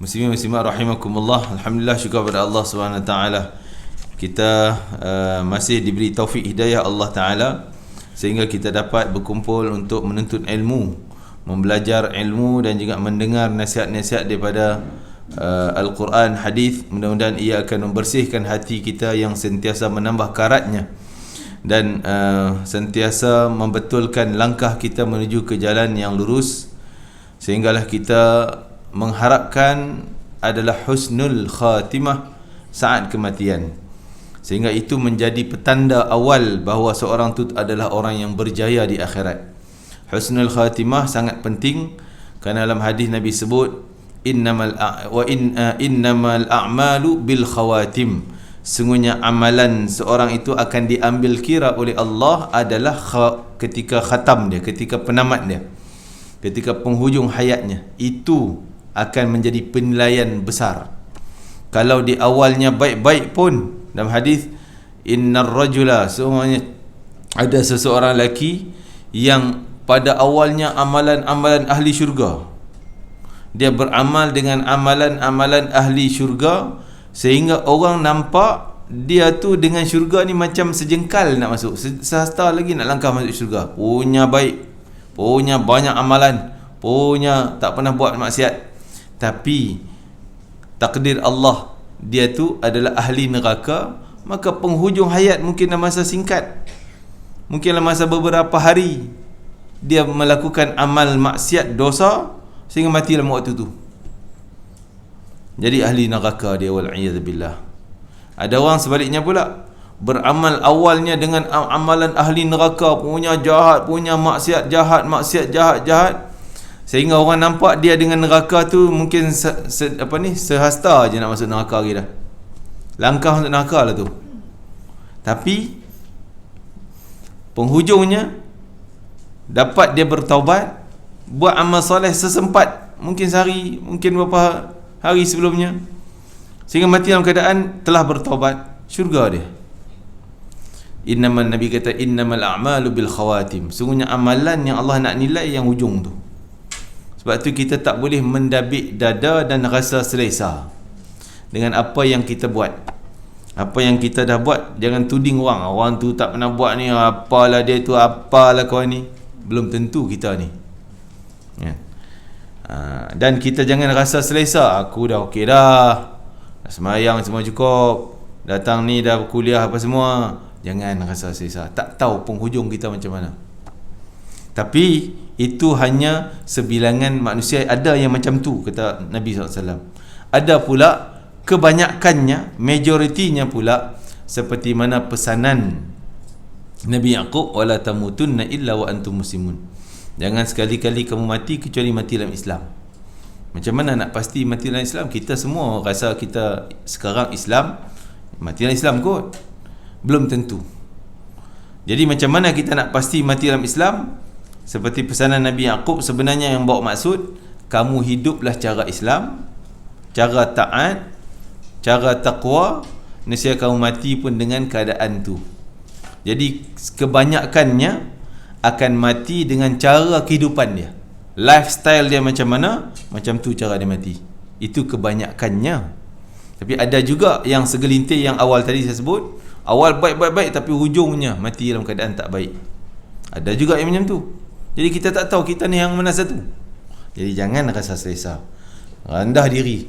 Muslimin muslimat rahimakumullah. Alhamdulillah, syukur kepada Allah Subhanahu Wa Taala. Kita masih diberi taufik hidayah Allah Taala sehingga kita dapat berkumpul untuk menuntut ilmu, membelajar ilmu dan juga mendengar nasihat-nasihat daripada Al-Quran, hadis. Mudah-mudahan ia akan membersihkan hati kita yang sentiasa menambah karatnya dan sentiasa membetulkan langkah kita menuju ke jalan yang lurus, sehinggalah kita mengharapkan adalah husnul khatimah saat kematian, sehingga itu menjadi petanda awal bahawa seorang itu adalah orang yang berjaya di akhirat. Husnul khatimah sangat penting kerana dalam hadis Nabi sebut innamal a'malu bil khawatim, sungguhnya amalan seorang itu akan diambil kira oleh Allah adalah ketika khatam dia, ketika penamat dia, ketika penghujung hayatnya. Itu akan menjadi penilaian besar. Kalau di awalnya baik-baik pun, dalam hadis innar rajula, semuanya ada seseorang lelaki yang pada awalnya amalan-amalan ahli syurga, dia beramal dengan amalan-amalan ahli syurga, sehingga orang nampak dia tu dengan syurga ni macam sejengkal nak masuk, sehasta lagi nak langkah masuk syurga. Punya baik, punya banyak amalan, punya tak pernah buat maksiat, tapi takdir Allah dia tu adalah ahli neraka. Maka penghujung hayat mungkin dalam masa singkat, mungkin dalam masa beberapa hari, dia melakukan amal maksiat, dosa, sehingga mati dalam waktu tu, jadi ahli neraka dia, wal'iyadzubillah. Ada orang sebaliknya pula, beramal awalnya dengan amalan ahli neraka, punya jahat, punya maksiat jahat, jahat, sehingga orang nampak dia dengan neraka tu mungkin sehasta je nak masuk neraka lagi dah, langkah masuk neraka lah tu. Tapi penghujungnya dapat dia bertaubat, buat amal soleh sesempat, mungkin sehari, mungkin beberapa hari sebelumnya, sehingga mati dalam keadaan telah bertaubat, syurga dia. Nabi kata innamal a'malu bil khawatim, sungguhnya amalan yang Allah nak nilai yang hujung tu. Sebab tu kita tak boleh mendabik dada dan rasa selesa dengan apa yang kita buat. Apa yang kita dah buat, jangan tuding orang tu tak pernah buat ni, apalah dia tu, apalah kau ni. Belum tentu kita ni ya. Dan kita jangan rasa selesa, aku dah okey dah semayang semua cukup, datang ni dah kuliah apa semua. Jangan rasa selesa, tak tahu penghujung kita macam mana. Tapi itu hanya sebilangan manusia, ada yang macam tu kata Nabi SAW. Ada pula kebanyakannya, majoritinya pula seperti mana pesanan Nabi Yaqub, wala tamutunna illa wa antum muslimun. Jangan sekali-kali kamu mati kecuali mati dalam Islam. Macam mana nak pasti mati dalam Islam? Kita semua rasa kita sekarang Islam, mati dalam Islam kot. Belum tentu. Jadi macam mana kita nak pasti mati dalam Islam? Seperti pesanan Nabi Yaqub, sebenarnya yang bawa maksud, kamu hiduplah cara Islam, cara taat, cara taqwa, nescaya kamu mati pun dengan keadaan tu. Jadi kebanyakannya akan mati dengan cara kehidupan dia, lifestyle dia macam mana, macam tu cara dia mati. Itu kebanyakannya. Tapi ada juga yang segelintir yang awal tadi saya sebut, awal baik-baik tapi hujungnya mati dalam keadaan tak baik. Ada juga yang macam tu. Jadi kita tak tahu kita ni yang mana satu. Jadi jangan rasa selesa, rendah diri,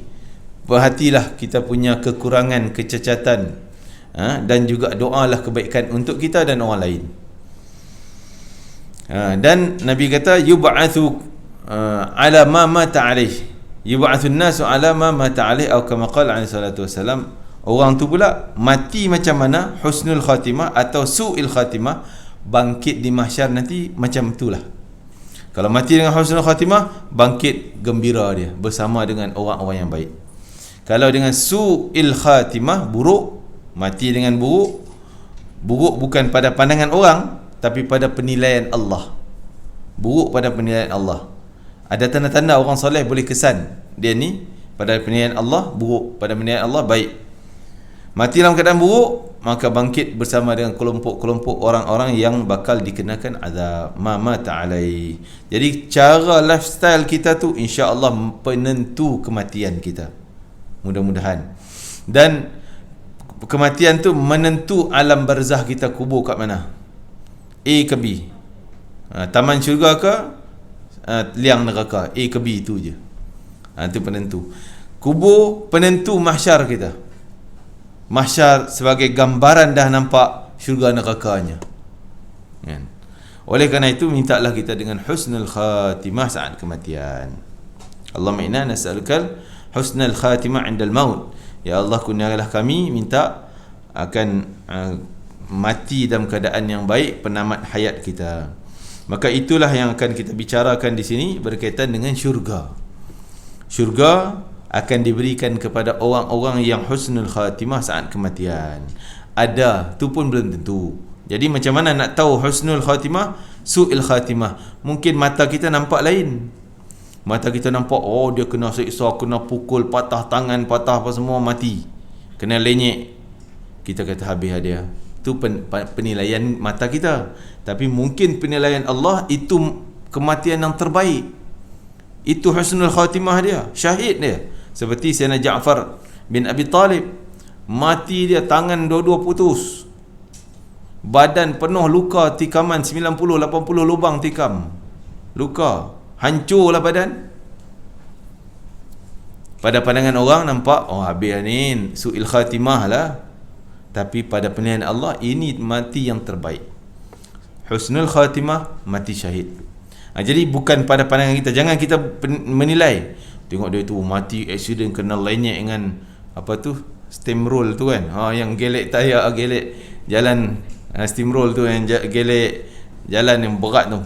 perhatilah kita punya kekurangan, kecacatan, dan juga doalah kebaikan untuk kita dan orang lain. Dan Nabi kata yub'atsu ala ma mata alaih, yub'atsun nasu ala ma mata alaih, atau kama qala alaihi salatu wasalam. Orang tu pula mati macam mana, husnul khatimah atau su'il khatimah, bangkit di mahsyar nanti macam itulah. Kalau mati dengan husnul khatimah, bangkit gembira dia bersama dengan orang-orang yang baik. Kalau dengan su'il khatimah, buruk, mati dengan buruk. Buruk bukan pada pandangan orang, tapi pada penilaian Allah. Buruk pada penilaian Allah. Ada tanda-tanda orang soleh boleh kesan dia ni pada penilaian Allah buruk, pada penilaian Allah baik. Mati dalam keadaan buruk, maka bangkit bersama dengan kelompok-kelompok orang-orang yang bakal dikenakan azab. Ma mata alai. Jadi cara lifestyle kita tu insya-Allah penentu kematian kita. Mudah-mudahan. Dan kematian tu menentu alam barzah kita, kubur kat mana. A ke B. Taman syurga ke liang neraka. A ke B tu je. Itu penentu. Kubur penentu mahsyar kita. Mahsyar sebagai gambaran dah nampak syurga nerakanya. Kan? Oleh kerana itu mintalah kita dengan husnul khatimah saat kematian. Allahumma inna nas'alukal husnul khatimah 'indal maut. Ya Allah, kurniakanlah kami minta akan mati dalam keadaan yang baik penamat hayat kita. Maka itulah yang akan kita bicarakan di sini berkaitan dengan syurga. Syurga akan diberikan kepada orang-orang yang husnul khatimah saat kematian. Ada, tu pun belum tentu. Jadi macam mana nak tahu husnul khatimah, su'il khatimah? Mungkin mata kita nampak lain. Mata kita nampak, oh dia kena siksa, kena pukul, patah tangan, patah apa semua, mati. Kena lenyek. Kita kata habis dia. Itu penilaian mata kita. Tapi mungkin penilaian Allah itu kematian yang terbaik. Itu husnul khatimah dia, syahid dia. Seperti Sayyidina Ja'far bin Abi Talib, mati dia, tangan dua-dua putus, badan penuh luka tikaman 90-80 lubang tikam, luka, hancurlah badan. Pada pandangan orang nampak, oh habis ni, su'il khatimah lah. Tapi pada penilaian Allah, ini mati yang terbaik. Husnul khatimah, mati syahid. Jadi bukan pada pandangan kita. Jangan kita menilai, tengok dia tu mati accident, kena lenyek dengan apa tu, steamroll tu kan, yang gelek tayar, gelek jalan, steamroll tu yang gelek jalan yang berat tu,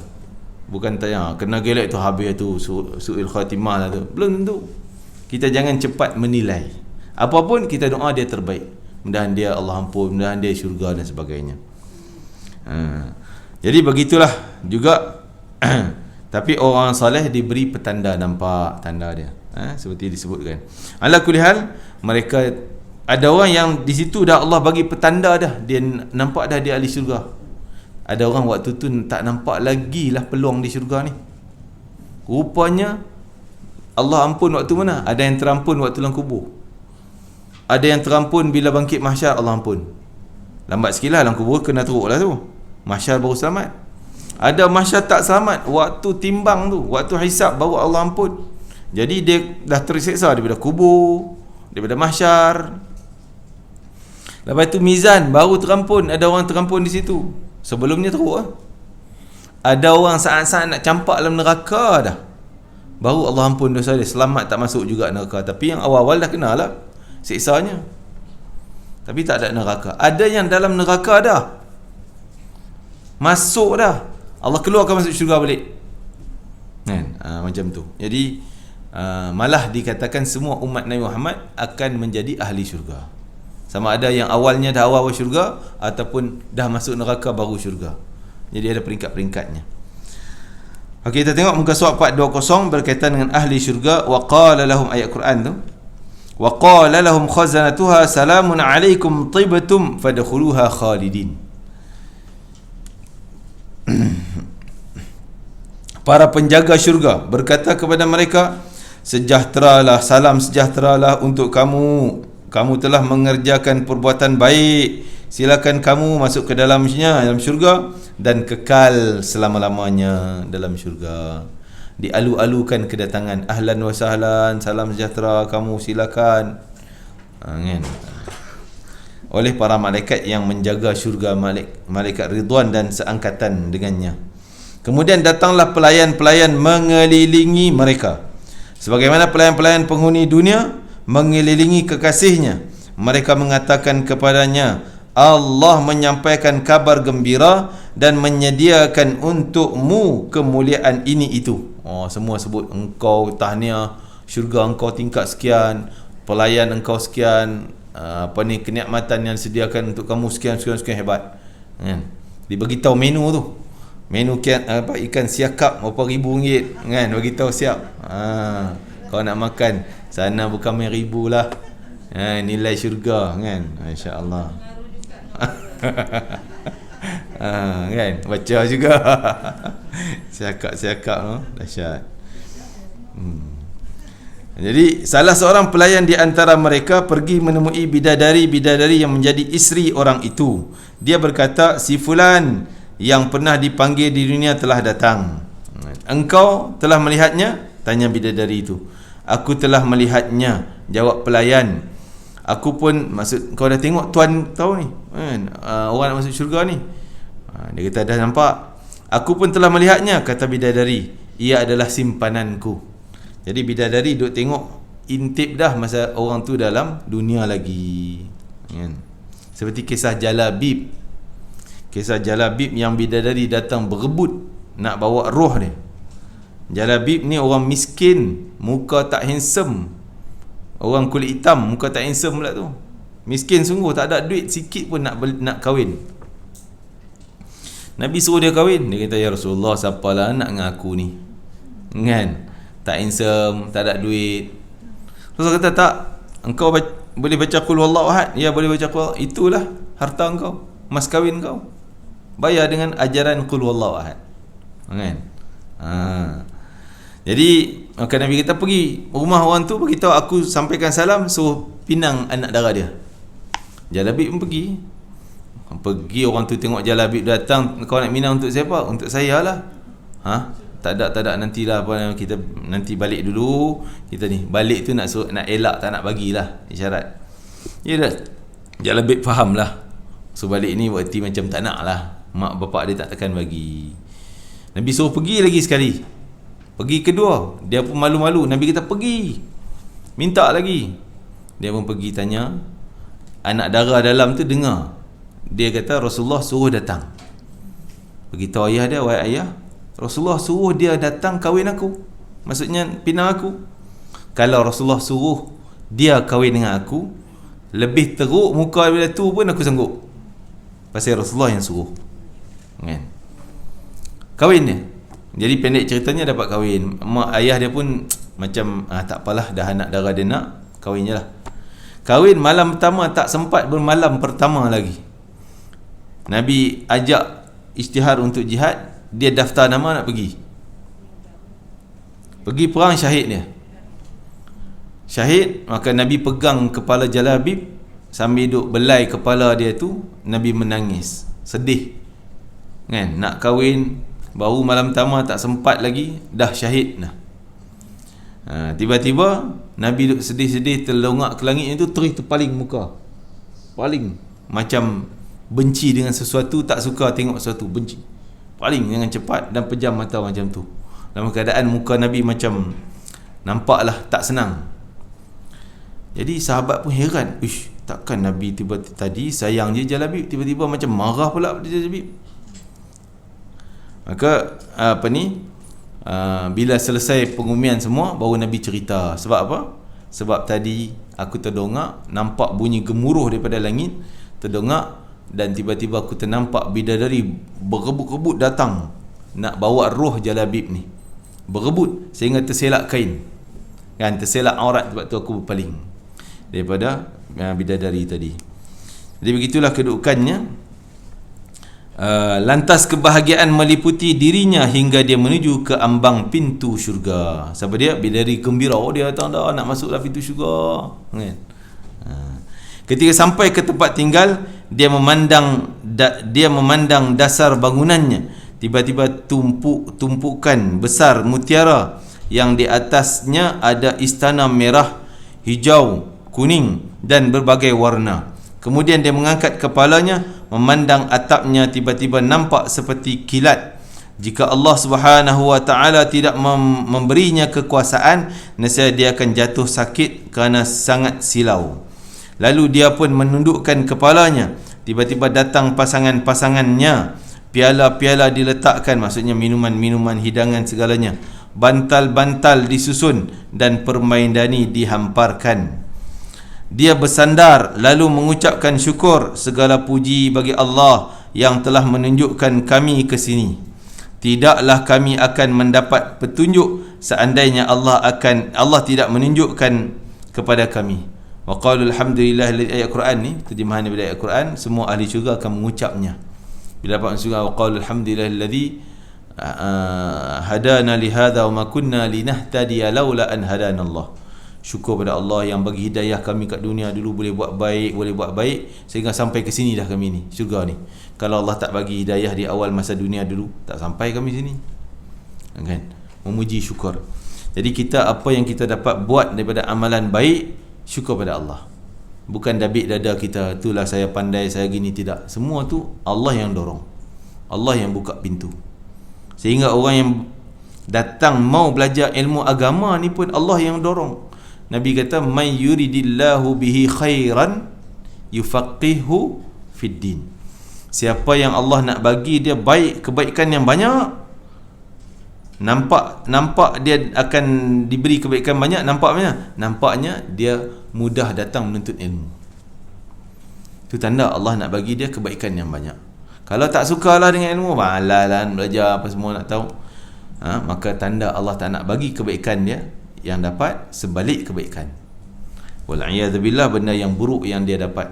bukan tayar, kena gelek tu habis tu, su'il khatimah lah tu. Belum tentu. Kita jangan cepat menilai. Apapun kita doa dia terbaik, mudahan dia Allah ampun, mudahan dia syurga dan sebagainya. Jadi begitulah juga. Tapi orang soleh diberi petanda, nampak tanda dia, seperti disebutkan. Ala kulli hal, mereka ada orang yang di situ dah Allah bagi petanda dah, dia nampak dah dia ahli syurga. Ada orang waktu tu tak nampak lagi lah peluang di syurga ni. Rupanya Allah ampun waktu mana? Ada yang terampun waktu dalam kubur. Ada yang terampun bila bangkit mahsyar, Allah ampun. Lambat sikit lah dalam kubur, kena teruk lah tu. Mahsyar baru selamat. Ada mahsyar tak selamat, waktu timbang tu, waktu hisab baru Allah ampun. Jadi dia dah tersiksa daripada kubur, daripada mahsyar. Lepas tu mizan baru terampun, ada orang terampun di situ. Sebelumnya teruk lah. Ada orang saat-saat nak campak dalam neraka dah, baru Allah ampun dosa dia, selamat tak masuk juga neraka. Tapi yang awal-awal dah kena lah siksanya, tapi tak ada neraka. Ada yang dalam neraka dah, masuk dah, Allah keluarkan masuk syurga balik kan? Macam tu. Jadi malah dikatakan semua umat Nabi Muhammad akan menjadi ahli syurga, sama ada yang awalnya dah awal syurga ataupun dah masuk neraka baru syurga. Jadi ada peringkat-peringkatnya. Okey, kita tengok muka surat 420 berkaitan dengan ahli syurga. Wa qala lahum, ayat Quran tu, wa qala lahum khazanatuha salamun alaikum tibtum fadkhuluha khalidin. Para penjaga syurga berkata kepada mereka, sejahteralah, salam sejahteralah untuk kamu, kamu telah mengerjakan perbuatan baik, silakan kamu masuk ke dalamnya, dalam syurga, dan kekal selama-lamanya dalam syurga. Dialu-alukan kedatangan, ahlan wa sahlan, salam sejahtera, kamu silakan, kan? Oleh para malaikat yang menjaga syurga, malaikat Ridwan dan seangkatan dengannya. Kemudian datanglah pelayan-pelayan mengelilingi mereka, sebagaimana pelayan-pelayan penghuni dunia mengelilingi kekasihnya. Mereka mengatakan kepadanya, Allah menyampaikan kabar gembira dan menyediakan untukmu kemuliaan ini itu. Semua sebut engkau tahniah, syurga engkau tingkat sekian, pelayan engkau sekian, kenikmatan yang disediakan untuk kamu sekian hebat, kan? Dibagi tahu menu tu, menu ikan siakap berapa RM1,000, kan? Bagi tahu siap. Kau nak makan sana bukan RM1,000 lah, Nilai syurga kan. Masya-Allah. Kan baca juga. Siakak no, dahsyat. Jadi salah seorang pelayan di antara mereka pergi menemui bidadari yang menjadi isteri orang itu. Dia berkata, si fulan yang pernah dipanggil di dunia telah datang. Engkau telah melihatnya? Tanya bidadari itu. Aku telah melihatnya, jawab pelayan. Aku pun, maksud kau dah tengok tuan tahu ni kan, orang nak masuk syurga ni. Dia kata dah nampak. Aku pun telah melihatnya, kata bidadari. Ia adalah simpananku. Jadi bidadari duk tengok intip dah masa orang tu dalam dunia lagi kan? Seperti kisah Jalabib. Kisah Jalabib yang bidadari datang berebut nak bawa roh dia. Jalabib ni orang miskin, muka tak handsome, orang kulit hitam, muka tak handsome pula tu. Miskin sungguh, tak ada duit sikit pun nak kahwin. Nabi suruh dia kahwin. Dia kata, ya Rasulullah, siapalah nak dengan aku ni kan, tak handsome, tak ada duit. Rasul kata, tak, engkau boleh baca qul huwallahu ahad? Ya, boleh baca qul. Itulah harta engkau, mas kahwin kau, bayar dengan ajaran qul huwallahu ahad kan. Jadi maka Nabi kata, pergi rumah orang tu, beritahu aku sampaikan salam, suruh pinang anak dara dia. Jalabib pun pergi. Orang tu tengok Jalabib datang, kau nak minang untuk siapa? Untuk saya lah. Tak ada, nantilah apa, kita nanti balik dulu. Kita ni balik tu nak elak, tak nak bagilah isyarat. Ya dah, Jalabib faham lah. So balik ni berarti macam tak nak lah, mak bapak dia tak akan bagi. Nabi suruh pergi lagi sekali. Pergi kedua, dia pun malu-malu. Nabi kata pergi, minta lagi. Dia pun pergi tanya. Anak dara dalam tu dengar. Dia kata Rasulullah suruh datang. Beritahu ayah dia, wahai ayah, Rasulullah suruh dia datang kahwin aku, maksudnya pinang aku. Kalau Rasulullah suruh dia kahwin dengan aku, lebih teruk muka bila tu pun aku sanggup, pasal Rasulullah yang suruh kan. Kahwin dia. Jadi pendek ceritanya dapat kahwin. Mak ayah dia pun macam tak apalah, dah anak dara dia nak, kahwin je lah. Kahwin malam pertama tak sempat bermalam pertama lagi. Nabi ajak isytihar untuk jihad. Dia daftar nama nak pergi perang syahid dia. Syahid, maka Nabi pegang kepala Jalabib sambil duk belai kepala dia tu. Nabi menangis, sedih kan, nak kahwin baru malam pertama tak sempat lagi, dah syahid dah. Tiba-tiba Nabi duk sedih-sedih, terlongak ke langit itu, terpaling muka, paling macam benci dengan sesuatu, tak suka tengok sesuatu, benci, paling dengan cepat dan pejam mata macam tu. Dalam keadaan muka Nabi macam nampaklah tak senang. Jadi sahabat pun heran, ish, takkan Nabi tiba-tiba tadi sayang je Jalabib, tiba-tiba macam marah pula Jalabib. Maka bila selesai pengumuman semua, baru Nabi cerita. Sebab apa? Sebab tadi aku terdongak, nampak bunyi gemuruh daripada langit, terdongak, dan tiba-tiba aku ternampak bidadari berebut-rebut datang nak bawa roh Jalabib ni, berebut sehingga terselak kain kan, terselak aurat. Sebab tu aku berpaling daripada bidadari tadi. Jadi begitulah kedudukannya. Lantas kebahagiaan meliputi dirinya hingga dia menuju ke ambang pintu syurga. Siapa dia? Bidadari gembira, dia datang dah nak masuk dalam pintu syurga kan. Ketika sampai ke tempat tinggal, dia memandang dasar bangunannya. Tiba-tiba tumpukan besar mutiara yang di atasnya ada istana merah, hijau, kuning dan berbagai warna. Kemudian dia mengangkat kepalanya, memandang atapnya, tiba-tiba nampak seperti kilat. Jika Allah Subhanahu wa taala tidak memberinya kekuasaan, nescaya dia akan jatuh sakit kerana sangat silau. Lalu dia pun menundukkan kepalanya. Tiba-tiba datang pasangan-pasangannya. Piala-piala diletakkan, maksudnya minuman-minuman, hidangan segalanya. Bantal-bantal disusun dan permaidani dihamparkan. Dia bersandar lalu mengucapkan syukur, segala puji bagi Allah yang telah menunjukkan kami ke sini. Tidaklah kami akan mendapat petunjuk seandainya Allah tidak menunjukkan kepada kami. Wa qalu alhamdulillah, ayat Quran ni, terjemahan daripada ayat Quran, semua ahli syurga akan mengucapnya. Bila dapat masuk surga, wa qalu alhamdulillah alladhi hadana li hadha wa ma kunna linahtadiya laula an hadana Allah. Syukur pada Allah yang bagi hidayah kami kat dunia dulu, boleh buat baik sehingga sampai ke sini dah kami ni, syurga ni. Kalau Allah tak bagi hidayah di awal masa dunia dulu, tak sampai kami sini. Kan? Memuji syukur. Jadi kita, apa yang kita dapat buat daripada amalan baik, syukur pada Allah. Bukan dabik dada kita, itulah saya pandai, saya gini, tidak. Semua tu Allah yang dorong, Allah yang buka pintu. Sehingga orang yang datang mau belajar ilmu agama ni pun Allah yang dorong. Nabi kata, may yuridillahu bihi khairan yufaqihu fid din. Siapa yang Allah nak bagi dia baik, kebaikan yang banyak, nampak dia akan diberi kebaikan banyak, nampaknya dia mudah datang menuntut ilmu. Itu tanda Allah nak bagi dia kebaikan yang banyak. Kalau tak sukalah dengan ilmu, malas belajar apa semua nak tahu, maka tanda Allah tak nak bagi kebaikan dia, yang dapat sebalik kebaikan. Wal'iyadzubillah, benda yang buruk yang dia dapat.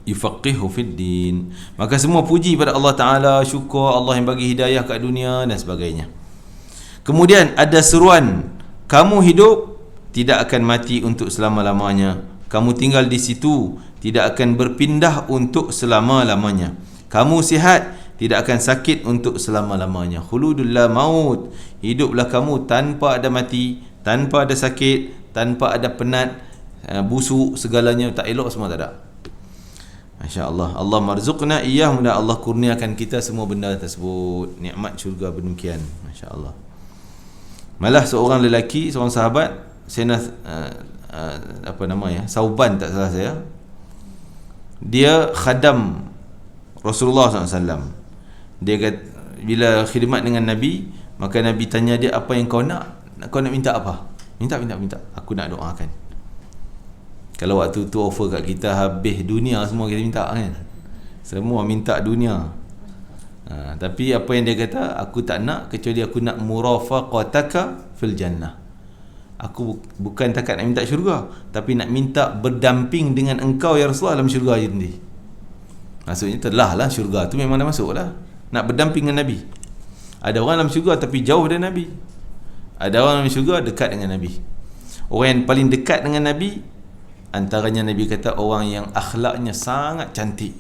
Yufaqihu fid din. Maka semua puji pada Allah Ta'ala, syukur Allah yang bagi hidayah kat dunia dan sebagainya. Kemudian ada seruan, kamu hidup tidak akan mati untuk selama-lamanya, kamu tinggal di situ tidak akan berpindah untuk selama-lamanya, kamu sihat tidak akan sakit untuk selama-lamanya. Khuludul la maut, hiduplah kamu tanpa ada mati, tanpa ada sakit, tanpa ada penat, busuk, segalanya tak elok, semua tak ada. Masya-Allah. Allah marzuqna iyyah, mudah Allah kurniakan kita semua benda tersebut. Nikmat syurga demikian. Masya-Allah. Malah seorang lelaki, seorang sahabat, Sauban tak salah saya, dia khadam Rasulullah SAW. Dia kata, bila khidmat dengan Nabi, maka Nabi tanya dia, apa yang kau nak? Kau nak minta apa? Minta. Aku nak doakan. Kalau waktu tu offer kat kita habis dunia, semua kita minta kan. Semua minta dunia. Tapi apa yang dia kata, aku tak nak kecuali aku nak murafaqataka fil jannah. Aku bukan takat nak minta syurga, tapi nak minta berdamping dengan engkau ya Rasulullah dalam syurga sendiri. Maksudnya telah lah syurga tu memang dah masuk lah. Nak berdamping dengan Nabi. Ada orang dalam syurga tapi jauh dari Nabi. Ada orang dalam syurga dekat dengan Nabi. Orang yang paling dekat dengan Nabi, antaranya Nabi kata orang yang akhlaknya sangat cantik,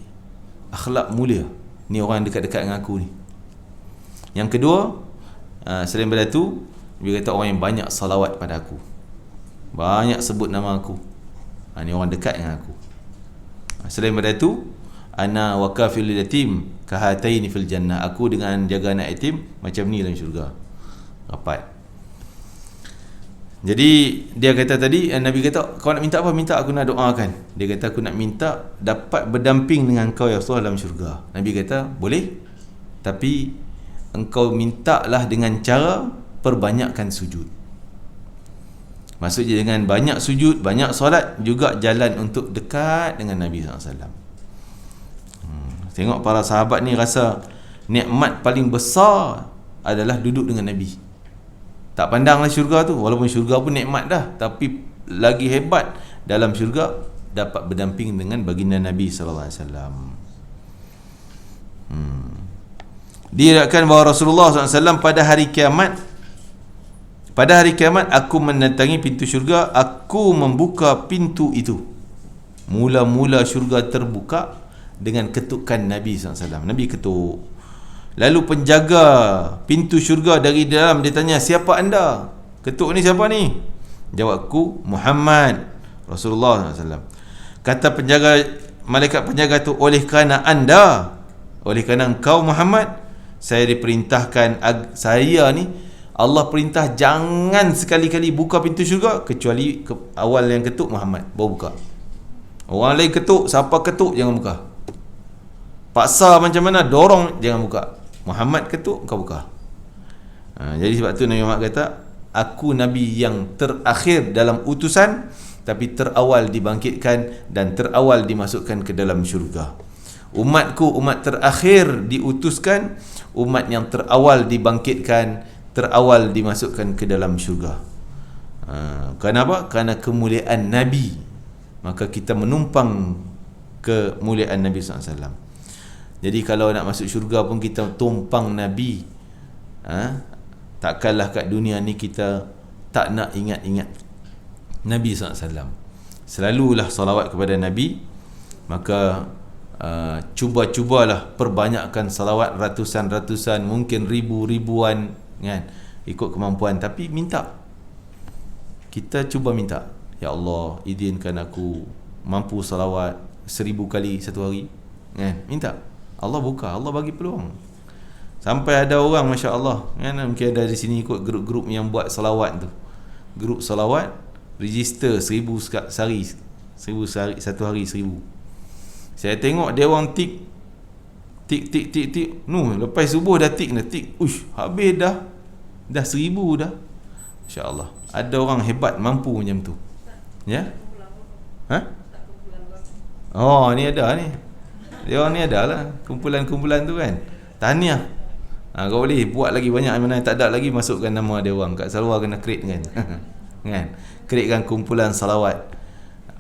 akhlak mulia. Ni orang yang dekat-dekat dengan aku ni. Yang kedua, selain daripada tu, Nabi kata orang yang banyak salawat pada aku, banyak sebut nama aku. Ni orang dekat dengan aku. Selain daripada tu, ana wa kafilul yatim kahataini fil jannah. Aku dengan jaga anak yatim macam ni dalam syurga. Rapat. Jadi dia kata tadi, Nabi kata, kau nak minta apa? Minta, aku nak doakan. Dia kata, aku nak minta dapat berdamping dengan kau ya Rasulullah dalam syurga. Nabi kata, boleh, tapi engkau mintalah dengan cara perbanyakkan sujud. Maksudnya dengan banyak sujud, banyak solat, juga jalan untuk dekat dengan Nabi SAW. Tengok para sahabat ni rasa nikmat paling besar adalah duduk dengan Nabi. Tak pandanglah syurga tu, walaupun syurga pun nikmat dah, tapi lagi hebat dalam syurga dapat berdamping dengan baginda Nabi SAW. Diriwayatkan bahawa Rasulullah SAW pada hari kiamat, aku mendatangi pintu syurga, aku membuka pintu itu. Mula-mula syurga terbuka dengan ketukan Nabi SAW. Nabi ketuk. Lalu penjaga pintu syurga dari dalam, dia tanya, siapa anda? Ketuk ni siapa ni? Jawabku, Muhammad, Rasulullah SAW. Kata malaikat penjaga tu, oleh kerana anda, oleh kerana engkau Muhammad, saya diperintahkan, saya ni Allah perintah jangan sekali-kali buka pintu syurga kecuali awal yang ketuk Muhammad, baru buka. Orang lain ketuk, siapa ketuk jangan buka. Paksa macam mana, dorong, jangan buka. Muhammad ketuk, kau buka. Jadi sebab tu Nabi Muhammad kata, aku Nabi yang terakhir dalam utusan, tapi terawal dibangkitkan dan terawal dimasukkan ke dalam syurga. Umatku umat terakhir diutuskan, umat yang terawal dibangkitkan, terawal dimasukkan ke dalam syurga. Kenapa? Kerana kemuliaan Nabi, maka kita menumpang kemuliaan Nabi SAW. Jadi kalau nak masuk syurga pun kita tumpang Nabi. Takkanlah kat dunia ni kita tak nak ingat-ingat Nabi SAW. Selalulah salawat kepada Nabi. Maka cubalah perbanyakkan salawat, ratusan-ratusan, mungkin ribu-ribuan, kan, ikut kemampuan. Tapi minta, kita cuba minta, ya Allah, izinkan aku mampu salawat 1000 kali satu hari, kan? Minta, Allah buka, Allah bagi peluang. Sampai ada orang, Masya Allah, kan, mungkin ada di sini ikut grup-grup yang buat salawat tu, grup salawat, register 1000 sehari, 1000 sehari, satu hari 1000. Saya tengok dia orang tik lepas subuh dah tik, habis dah 1000 dah. Masya Allah, ada orang hebat mampu macam tu, ya. Oh, ni ada ni, dia orang ni ada lah kumpulan-kumpulan tu, kan. Tahniah. Kau boleh buat lagi banyak, mana tak ada lagi, masukkan nama dia orang kat Salwa, kena create, kan. Kan, createkan kumpulan salawat,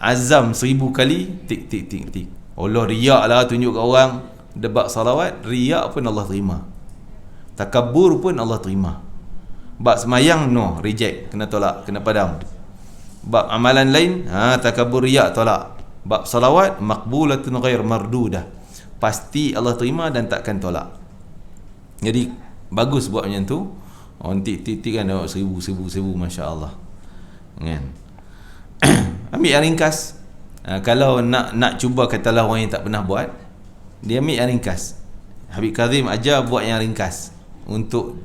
azam 1000 kali, tik. Allah, riak lah, tunjuk kat orang debat salawat, riak pun Allah terima, takabur pun Allah terima. Bab semayang, no, reject, kena tolak, kena padam. Bab amalan lain, takabur, riak, tolak. Bab salawat, maqbulatun ghair mardudah, pasti Allah terima dan takkan tolak. Jadi bagus buat macam tu. Orang tik kan, 1000, Masya Allah, kan. Ambil yang ringkas. Kalau nak cuba, katalah orang yang tak pernah buat, dia ambil yang ringkas. Habib Kazim ajar buat yang ringkas, untuk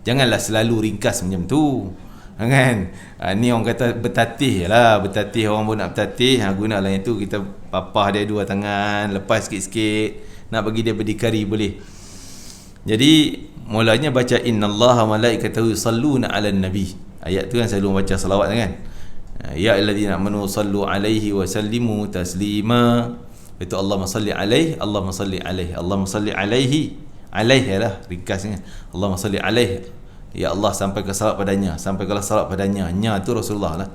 janganlah selalu ringkas macam tu, kan. Ni orang kata bertatih lah, bertatih, orang pun nak bertatih, gunalah yang tu, kita papah dia dua tangan, lepas sikit-sikit, nak bagi dia berdikari boleh. Jadi mulanya baca innallaha malaikatahu yusalluna 'alan nabi. Ayat tu kan selalu baca salawat, kan. Ya alladzina amanu sallu alaihi wa sallimu taslima. Itu Allahumma salli alaihi, Allahumma salli alaihi, Allahumma salli alaihi, alaihi lah ringkasnya. Allahumma salli alaihi, ya Allah, sampai ke salat padanya, sampai ke salat padanya, nya tu Rasulullah lah.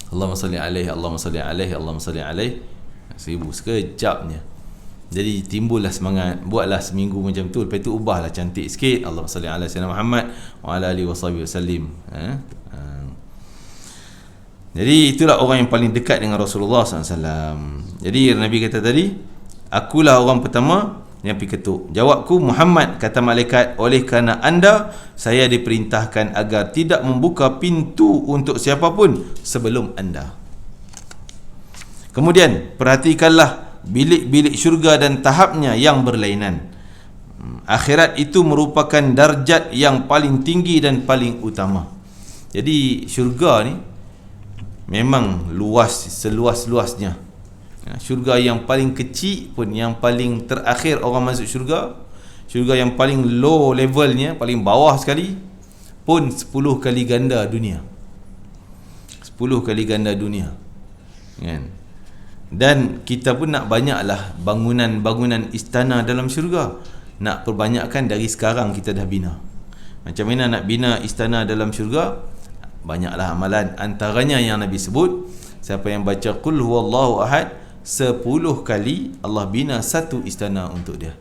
Allahumma salli alaihi, Allahumma salli alaihi, Allahumma salli alaihi, 1000 sekejapnya. Jadi timbullah semangat, buatlah seminggu macam tu, lepas tu ubahlah cantik sikit, Allahumma salli ala sayyidina Muhammad wa ala alihi washabihi wasallim. Jadi itulah orang yang paling dekat dengan Rasulullah SAW. Jadi Nabi kata tadi, akulah orang pertama yang pergi ketuk. Jawabku, Muhammad, kata malaikat, oleh kerana anda, saya diperintahkan agar tidak membuka pintu untuk siapapun sebelum anda. Kemudian perhatikanlah bilik-bilik syurga dan tahapnya yang berlainan. Akhirat itu merupakan darjat yang paling tinggi dan paling utama. Jadi syurga ni memang luas, seluas-luasnya. Syurga yang paling kecil pun, yang paling terakhir orang masuk syurga, syurga yang paling low levelnya, paling bawah sekali pun 10 kali ganda dunia. 10 kali ganda dunia, kan? Dan kita pun nak banyaklah bangunan-bangunan istana dalam syurga. Nak perbanyakkan dari sekarang kita dah bina. Macam mana nak bina istana dalam syurga? Banyaklah amalan. Antaranya yang Nabi sebut, siapa yang baca Qul huwallahu ahad 10 kali, Allah bina satu istana untuk dia.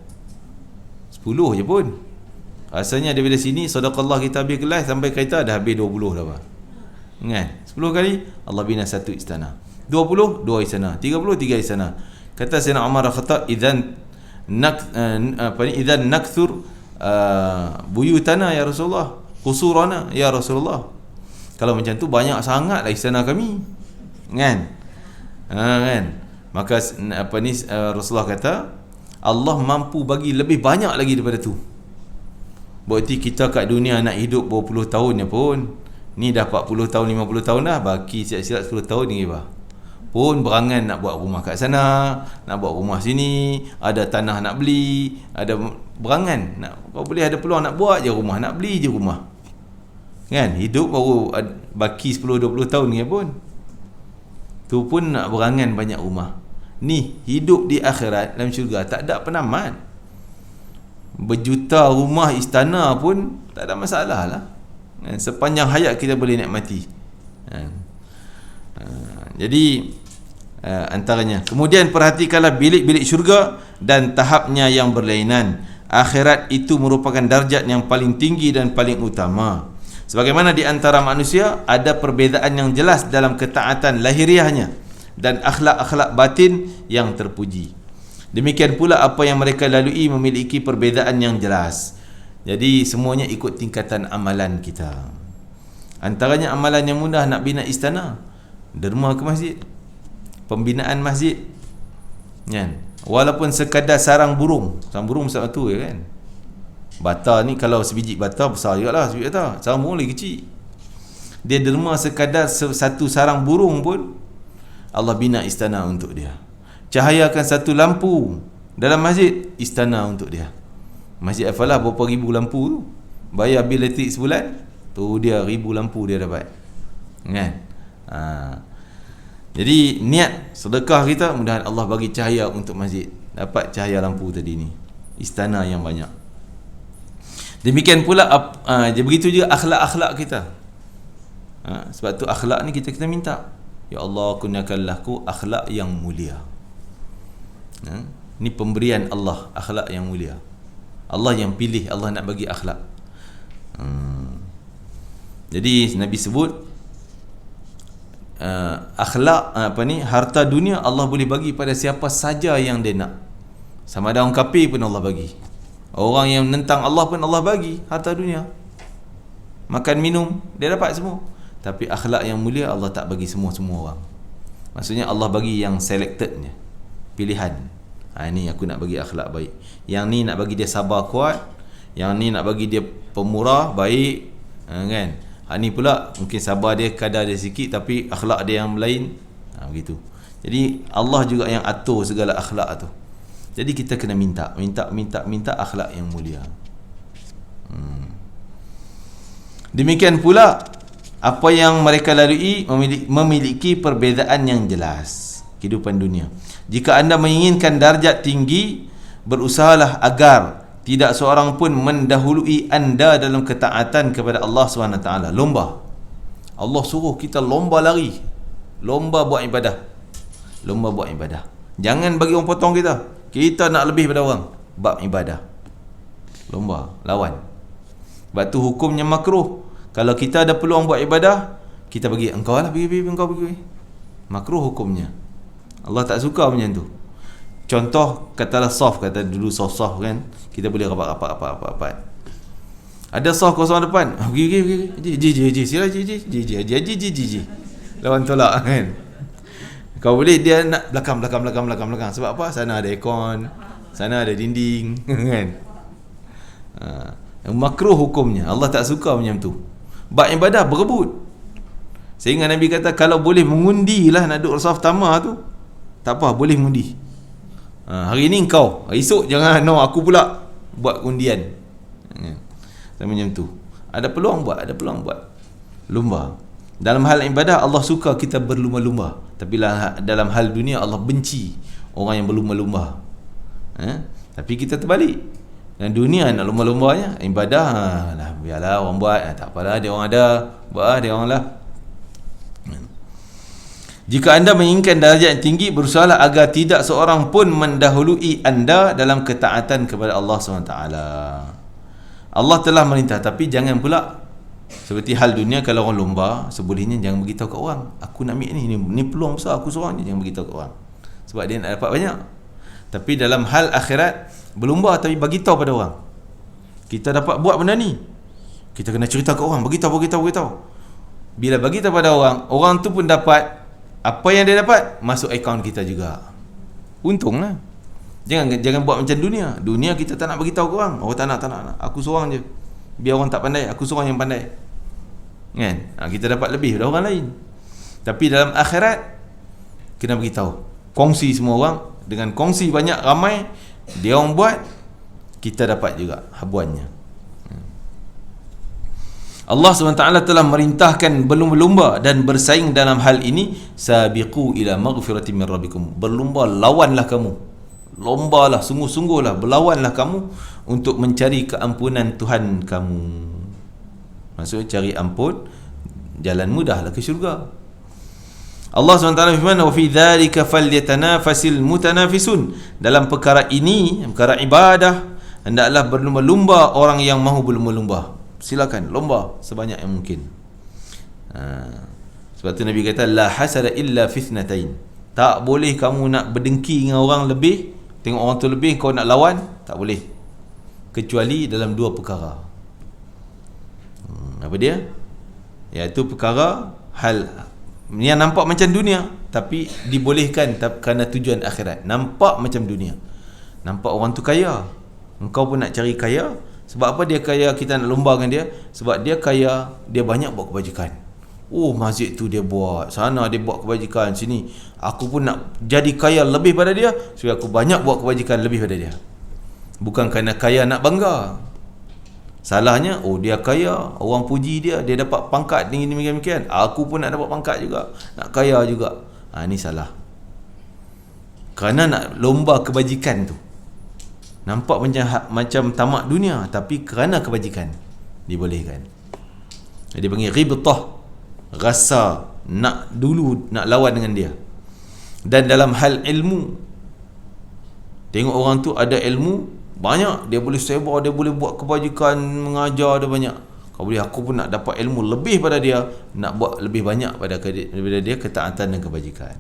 10 je pun. Rasanya daripada sini sedekah kita habis kelas sampai kereta dah habis 20 dah, kan? 10 kali Allah bina satu istana. 20, 2 istana. 30, 3 istana. Kata Sayyidina Umar Al-Khattab, idzan nakthur buyutana ya Rasulullah, qusurana ya Rasulullah. Kalau macam tu banyak sangatlah istana kami, kan? Kan? Maka Rasulullah kata, Allah mampu bagi lebih banyak lagi daripada tu. Berarti kita kat dunia nak hidup berapa puluh tahun ya pun, ni dah 40 tahun, 50 tahun dah, baki siap-siap 10 tahun ni, pun berangan nak buat rumah kat sana, nak buat rumah sini, ada tanah nak beli, ada berangan nak, kau boleh ada peluang nak buat je rumah, nak beli je rumah, kan? Hidup baru baki 10-20 tahun ni pun, tu pun nak berangan banyak rumah. Ni hidup di akhirat dalam syurga tak ada penamat. Berjuta rumah istana pun tak ada masalah lah, kan? Sepanjang hayat kita boleh nikmati. Jadi antaranya, kemudian perhatikanlah bilik-bilik syurga dan tahapnya yang berlainan. Akhirat itu merupakan darjat yang paling tinggi dan paling utama. Sebagaimana di antara manusia ada perbezaan yang jelas dalam ketaatan lahiriahnya dan akhlak-akhlak batin yang terpuji. Demikian pula apa yang mereka lalui memiliki perbezaan yang jelas. Jadi semuanya ikut tingkatan amalan kita. Antaranya amalan yang mudah, nak bina istana, derma ke masjid, pembinaan masjid, kan? Walaupun sekadar sarang burung besar tu, ya kan? Bata ni kalau sebiji bata besar jugalah sebiji bata, sarang burung lagi kecil. Dia derma sekadar satu sarang burung pun Allah bina istana untuk dia. Cahayakan satu lampu dalam masjid, istana untuk dia. Masjid Al-Falah berapa ribu lampu tu, bayar bil elektrik sebulan tu, dia ribu lampu dia dapat, kan? Jadi niat sedekah kita, mudah-mudahan Allah bagi cahaya untuk masjid, dapat cahaya lampu tadi ni, istana yang banyak. Demikian pula begitu juga akhlak-akhlak kita. Sebab tu akhlak ni kita minta, ya Allah kurniakanlah aku akhlak yang mulia. Ni pemberian Allah, akhlak yang mulia. Allah yang pilih, Allah nak bagi akhlak. Jadi Nabi sebut akhlak harta dunia Allah boleh bagi pada siapa saja yang dia nak. Sama ada orang kafir pun Allah bagi. Orang yang menentang Allah pun Allah bagi harta dunia. Makan minum dia dapat semua. Tapi akhlak yang mulia Allah tak bagi semua orang. Maksudnya Allah bagi yang selectednya, pilihan. Ni aku nak bagi akhlak baik. Yang ni nak bagi dia sabar kuat. Yang ni nak bagi dia pemurah baik, kan? Ni pula mungkin sabar dia kadar dia sikit, tapi akhlak dia yang lain, begitu. Jadi Allah juga yang atur segala akhlak tu. Jadi kita kena minta akhlak yang mulia. Demikian pula apa yang mereka lalui memiliki perbezaan yang jelas kehidupan dunia. Jika anda menginginkan darjat tinggi, berusahalah agar tidak seorang pun mendahului anda dalam ketaatan kepada Allah SWT. Lomba. Allah suruh kita lomba lari, lomba buat ibadah, lomba buat ibadah. Jangan bagi orang potong kita. Kita nak lebih pada orang, bab ibadah. Lomba, lawan. Sebab tu hukumnya makruh. Kalau kita ada peluang buat ibadah, kita bagi engkau lah, pergi engkau pergi. Makruh hukumnya. Allah tak suka macam tu. Contoh, katalah soft, kata dulu soft kan, kita boleh rapat. Ada soft kosong depan, pergi sila ji lawan tolak, kan. Kau boleh, dia nak belakang. Sebab apa? Sana ada aircon, sana ada dinding, kan. Makruh hukumnya. Allah tak suka macam tu. Bab ibadah berebut. Sehingga Nabi kata kalau boleh mengundi lah nak duduk saf pertama tu, tak apa, boleh mengundi. Hari ni kau, esok jangan aku pula buat undian. Macam tu. Ada peluang buat lomba. Dalam hal ibadah Allah suka kita berlumba-lumba, tapi dalam hal dunia Allah benci orang yang berlumba-lumba. Tapi kita terbalik. Dan dunia nak lumba-lumbanya, ibadah lah biarlah orang buat, tak apalah, dia orang ada buat, dia orang lah. Jika anda menginginkan darjat yang tinggi, berusahalah agar tidak seorang pun mendahului anda dalam ketaatan kepada Allah SWT. Allah telah merintah, tapi jangan pula seperti hal dunia, kalau orang lomba, sebolehnya jangan beritahu kat orang, aku nak ambil ni peluang besar, aku seorang je, jangan beritahu kat orang, sebab dia nak dapat banyak. Tapi dalam hal akhirat, berlomba tapi bagi tahu pada orang, kita dapat buat benda ni, kita kena cerita kat orang, beritahu. Bila bagi tahu pada orang, orang tu pun dapat apa yang dia dapat, masuk akaun kita juga. Untunglah. Jangan buat macam dunia kita tak nak bagi tahu ke orang. Orang tak nak. Aku seorang je. Biar orang tak pandai, aku seorang yang pandai. Kan? Kita dapat lebih daripada orang lain. Tapi dalam akhirat kena bagi tahu. Kongsi semua orang, dengan kongsi banyak ramai, dia orang buat, kita dapat juga habuannya. Allah SWT telah merintahkan berlumba-lumba dan bersaing dalam hal ini. Sabiqu ila maghfiratin min rabbikum. Berlumba, lawanlah kamu. Lombalah, sungguh-sungguhlah, berlawanlah kamu untuk mencari keampunan Tuhan kamu. Maksudnya cari ampun jalan mudahlah ke syurga. Allah SWT firman, wa fi dzalika falyatanafasil mutanafisun, dalam perkara ini, perkara ibadah, hendaklah berlumba-lumba orang yang mahu berlumba-lumba. Silakan lomba sebanyak yang mungkin. Sebab tu Nabi kata la hasada illa fitnatain, tak boleh kamu nak berdengki dengan orang lebih, tengok orang tu lebih kau nak lawan, tak boleh, kecuali dalam dua perkara. Apa dia? Iaitu perkara hal yang nampak macam dunia tapi dibolehkan kerana tujuan akhirat. Nampak macam dunia, nampak orang tu kaya, engkau pun nak cari kaya. Sebab apa dia kaya, kita nak lomba dengan dia? Sebab dia kaya, dia banyak buat kebajikan. Oh, masjid tu dia buat, sana dia buat kebajikan, sini aku pun nak jadi kaya lebih pada dia, supaya aku banyak buat kebajikan lebih pada dia. Bukan kerana kaya nak bangga. Salahnya, oh dia kaya, orang puji dia, dia dapat pangkat demikian-demikian, aku pun nak dapat pangkat juga, nak kaya juga. Ni salah. Kerana nak lomba kebajikan tu, nampak macam tamak dunia, tapi kerana kebajikan dibolehkan. Dia panggil ghibtah, rasa nak lawan dengan dia. Dan dalam hal ilmu, tengok orang tu ada ilmu banyak, dia boleh sebar, dia boleh buat kebajikan, mengajar dia banyak. Kau boleh, aku pun nak dapat ilmu lebih pada dia, nak buat lebih banyak daripada dia ketaatan dan kebajikan.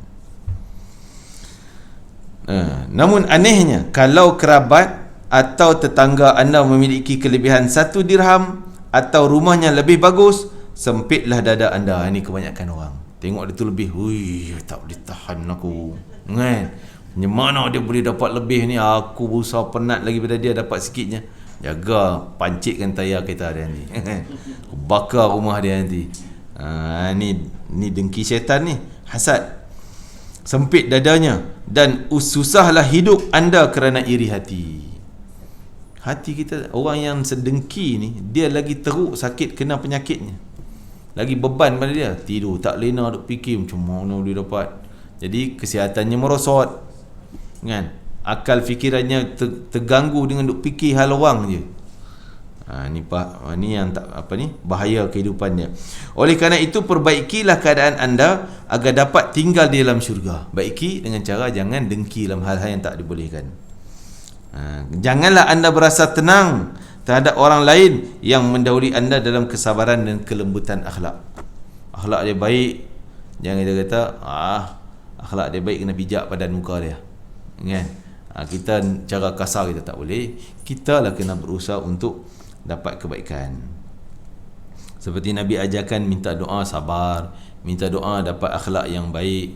Namun anehnya, kalau kerabat atau tetangga anda memiliki kelebihan 1 dirham atau rumahnya lebih bagus, sempitlah dada anda. Ini kebanyakan orang tengok dia tu lebih, hui, tak boleh tahan aku, kan? Macam mana dia boleh dapat lebih ni, aku berusaha penat lagi pada dia dapat sikitnya. Jaga, pancitkan tayar kereta dia nanti, bakar rumah dia nanti. Ni dengki syaitan ni, hasad. Sempit dadanya dan susahlah hidup anda kerana iri hati. Hati kita, orang yang sedengki ni, dia lagi teruk sakit kena penyakitnya, lagi beban pada dia. Tidur tak lena, duk fikir macam mana dia dapat. Jadi kesihatannya merosot, kan? Akal fikirannya terganggu dengan duk fikir hal orang je. Ni yang bahaya kehidupannya. Oleh kerana itu, perbaikilah keadaan anda agar dapat tinggal di dalam syurga. Baiki dengan cara jangan dengki dalam hal-hal yang tak dibolehkan. Janganlah anda berasa tenang terhadap orang lain yang mendahului anda dalam kesabaran dan kelembutan akhlak. Akhlak dia baik, jangan kita kata akhlak dia baik, kena pijak padan muka dia, kan? Kita cara kasar kita tak boleh. Kita lah kena berusaha untuk dapat kebaikan. Seperti Nabi ajarkan, minta doa sabar, minta doa dapat akhlak yang baik,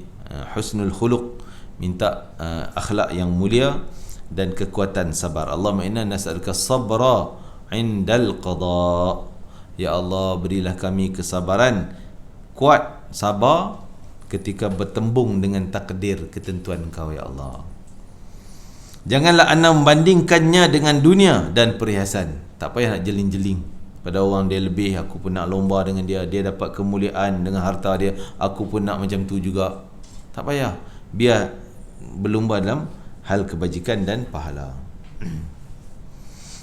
husnul khuluq, minta akhlak yang mulia dan kekuatan sabar. Allahumma inna nas'aluka sabra indal qada. Ya Allah, berilah kami kesabaran, kuat sabar ketika bertembung dengan takdir ketentuan Kau, ya Allah. Janganlah anda membandingkannya dengan dunia dan perhiasan. Tak payah nak jeling-jeling pada orang dia lebih, aku pun nak lomba dengan dia, dia dapat kemuliaan dengan harta dia, aku pun nak macam tu juga. Tak payah. Biar berlumba dalam hal kebajikan dan pahala.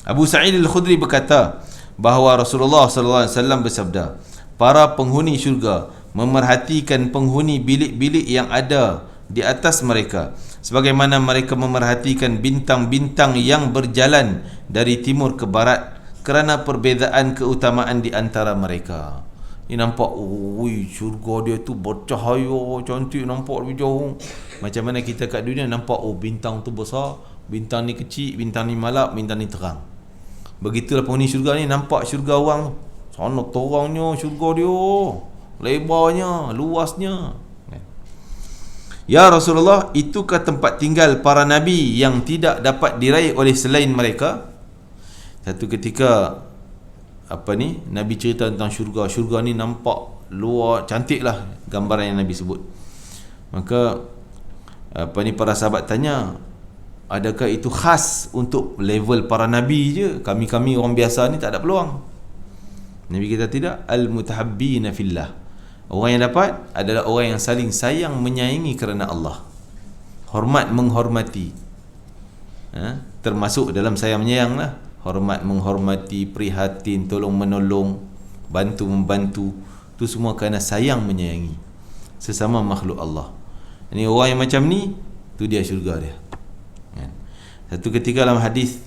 Abu Sa'id Al-Khudri berkata bahawa Rasulullah SAW bersabda, para penghuni syurga memerhatikan penghuni bilik-bilik yang ada di atas mereka sebagaimana mereka memerhatikan bintang-bintang yang berjalan dari timur ke barat kerana perbezaan keutamaan di antara mereka. Ini nampak, syurga dia tu bercahaya, cantik, nampak lebih jauh. Macam mana kita kat dunia nampak, bintang tu besar, bintang ni kecil, bintang ni malap, bintang ni terang. Begitulah penghuni syurga ni, nampak syurga orang, sana terangnya syurga dia, lebarnya, luasnya. Ya Rasulullah, itukah tempat tinggal para nabi yang tidak dapat diraih oleh selain mereka? Satu ketika Nabi cerita tentang syurga. Syurga ni nampak luar, cantik lah gambaran yang Nabi sebut. Maka para sahabat tanya, adakah itu khas untuk level para nabi je? Kami-kami orang biasa ni tak ada peluang. Nabi kata tidak. Al-mutahabbina fillah. Orang yang dapat adalah orang yang saling sayang menyayangi kerana Allah. Hormat menghormati, termasuk dalam sayang menyayang lah. Hormat menghormati, prihatin, tolong menolong, bantu membantu. tu semua kerana sayang menyayangi sesama makhluk Allah. Ini orang yang macam ni, tu dia syurga dia. Kan? Satu ketika dalam hadis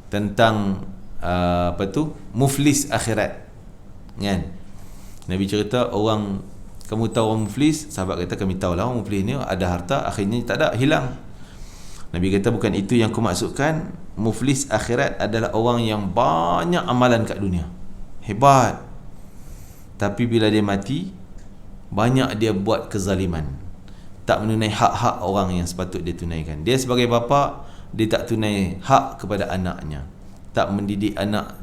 tentang muflis akhirat, kan? Nabi cerita orang, kamu tahu orang muflis? Sahabat kata, kami tahu lah orang muflis ni ada harta, akhirnya tak ada, hilang. Nabi kata, bukan itu yang aku maksudkan. Muflis akhirat adalah orang yang banyak amalan kat dunia, hebat, tapi bila dia mati, banyak dia buat kezaliman, tak menunai hak-hak orang yang sepatut dia tunaikan. Dia sebagai bapa, dia tak tunai hak kepada anaknya, tak mendidik anak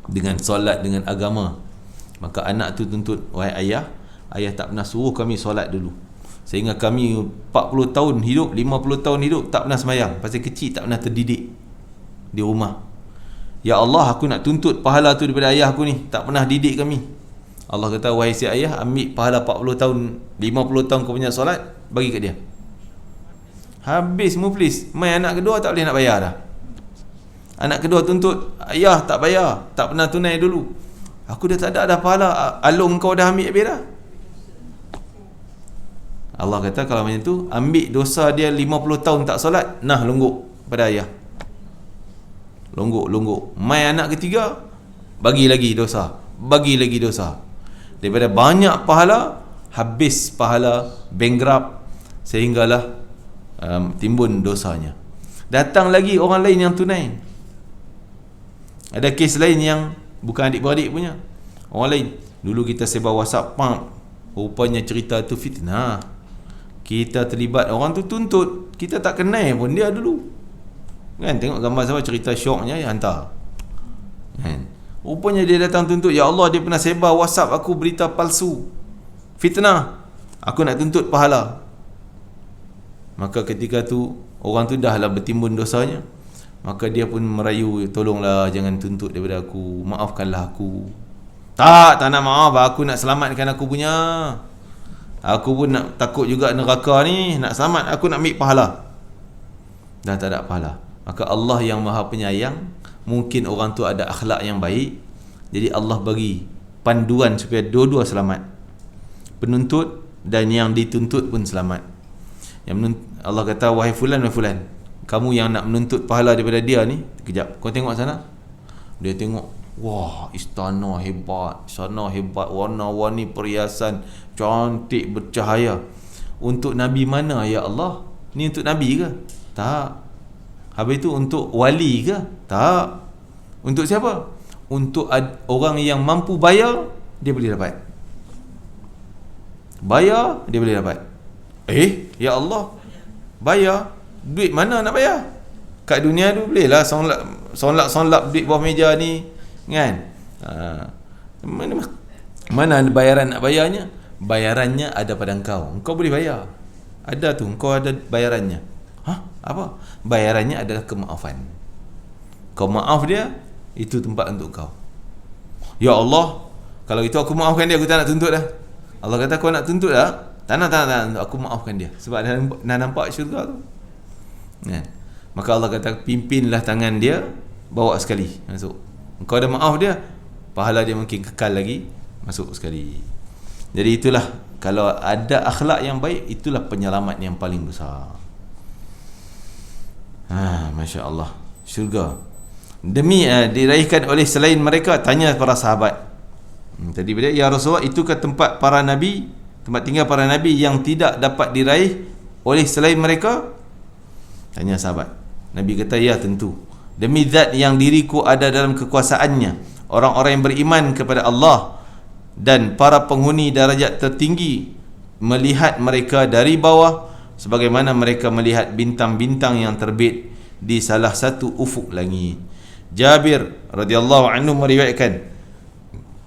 dengan solat, dengan agama. Maka anak tu tuntut, wahai ayah, ayah tak pernah suruh kami solat dulu, sehingga kami 40 tahun hidup, 50 tahun hidup tak pernah sembahyang, pasal kecil tak pernah terdidik di rumah. Ya Allah, aku nak tuntut pahala tu daripada ayah aku ni, tak pernah didik kami. Allah kata, wahai si ayah, ambil pahala 40 tahun, 50 tahun kau punya solat, bagi kat dia. Habis muflis. Mai anak kedua tak boleh nak bayar dah. Anak kedua tuntut, ayah tak bayar, tak pernah tunai dulu, aku dah tak ada dah pahala, alung kau dah ambil habis dah. Allah kata, kalau macam tu, ambil dosa dia 50 tahun tak solat, nah longgok pada ayah. Longgok. Mai anak ketiga, bagi lagi dosa, bagi lagi dosa. Daripada banyak pahala, habis pahala, bankrupt, sehinggalah timbun dosanya. Datang lagi orang lain yang tunai. Ada kes lain yang bukan adik-beradik punya, orang lain. Dulu kita sebar WhatsApp, rupanya cerita tu fitnah, kita terlibat, orang tu tuntut, kita tak kenal pun dia dulu, kan? Tengok gambar siapa, cerita syoknya, hantar, kan? Rupanya dia datang tuntut, ya Allah, dia pernah sebar WhatsApp aku berita palsu, fitnah, aku nak tuntut pahala. Maka ketika tu orang tu dah lah bertimbun dosanya, maka dia pun merayu, tolonglah jangan tuntut daripada aku, maafkanlah aku. Tak nak maaf, aku nak selamatkan aku punya, aku pun nak, takut juga neraka ni, nak selamat, aku nak ambil pahala. Dah tak ada pahala. Maka Allah yang maha penyayang, mungkin orang tu ada akhlak yang baik, jadi Allah bagi panduan supaya dua-dua selamat, penuntut dan yang dituntut pun selamat. Allah kata, wahai fulan, kamu yang nak menuntut pahala daripada dia ni, kejap, kau tengok sana. Dia tengok, wah, istana hebat, warna-warni perhiasan cantik bercahaya. Untuk Nabi mana ya Allah? Ni untuk Nabi ke? Tak. Habis tu untuk wali ke? Tak. Untuk siapa? Untuk orang yang mampu bayar, dia boleh dapat. Bayar, dia boleh dapat. Ya Allah, bayar. Duit mana nak bayar? Kat dunia tu boleh lah sonlap duit bawah meja ni, kan? Mana bayaran nak bayarnya? Bayarannya ada pada engkau boleh bayar. Ada tu, engkau ada bayarannya. Apa? Bayarannya adalah kemaafan. Kau maaf dia, itu tempat untuk kau. Ya Allah, kalau itu aku maafkan dia, aku tak nak tuntut dah. Allah kata, kau nak tuntut dah? Tak nak, aku maafkan dia. Sebab dah nampak syurga tu, kan? Maka Allah kata, pimpinlah tangan dia, bawa sekali masuk. Engkau dah maaf dia, pahala dia mungkin kekal lagi, masuk sekali. Jadi itulah, kalau ada akhlak yang baik, itulah penyelamat yang paling besar. Masya Allah, syurga demi diraihkan oleh selain mereka. Tanya para sahabat tadi bila, ya Rasulullah, itukah tempat para nabi, tempat tinggal para nabi yang tidak dapat diraih oleh selain mereka? Tanya sahabat. Nabi kata, ya tentu, demi zat yang diriku ada dalam kekuasaannya, orang-orang yang beriman kepada Allah dan para penghuni darajat tertinggi melihat mereka dari bawah sebagaimana mereka melihat bintang-bintang yang terbit di salah satu ufuk langit. Jabir radhiyallahu anhu meriwayatkan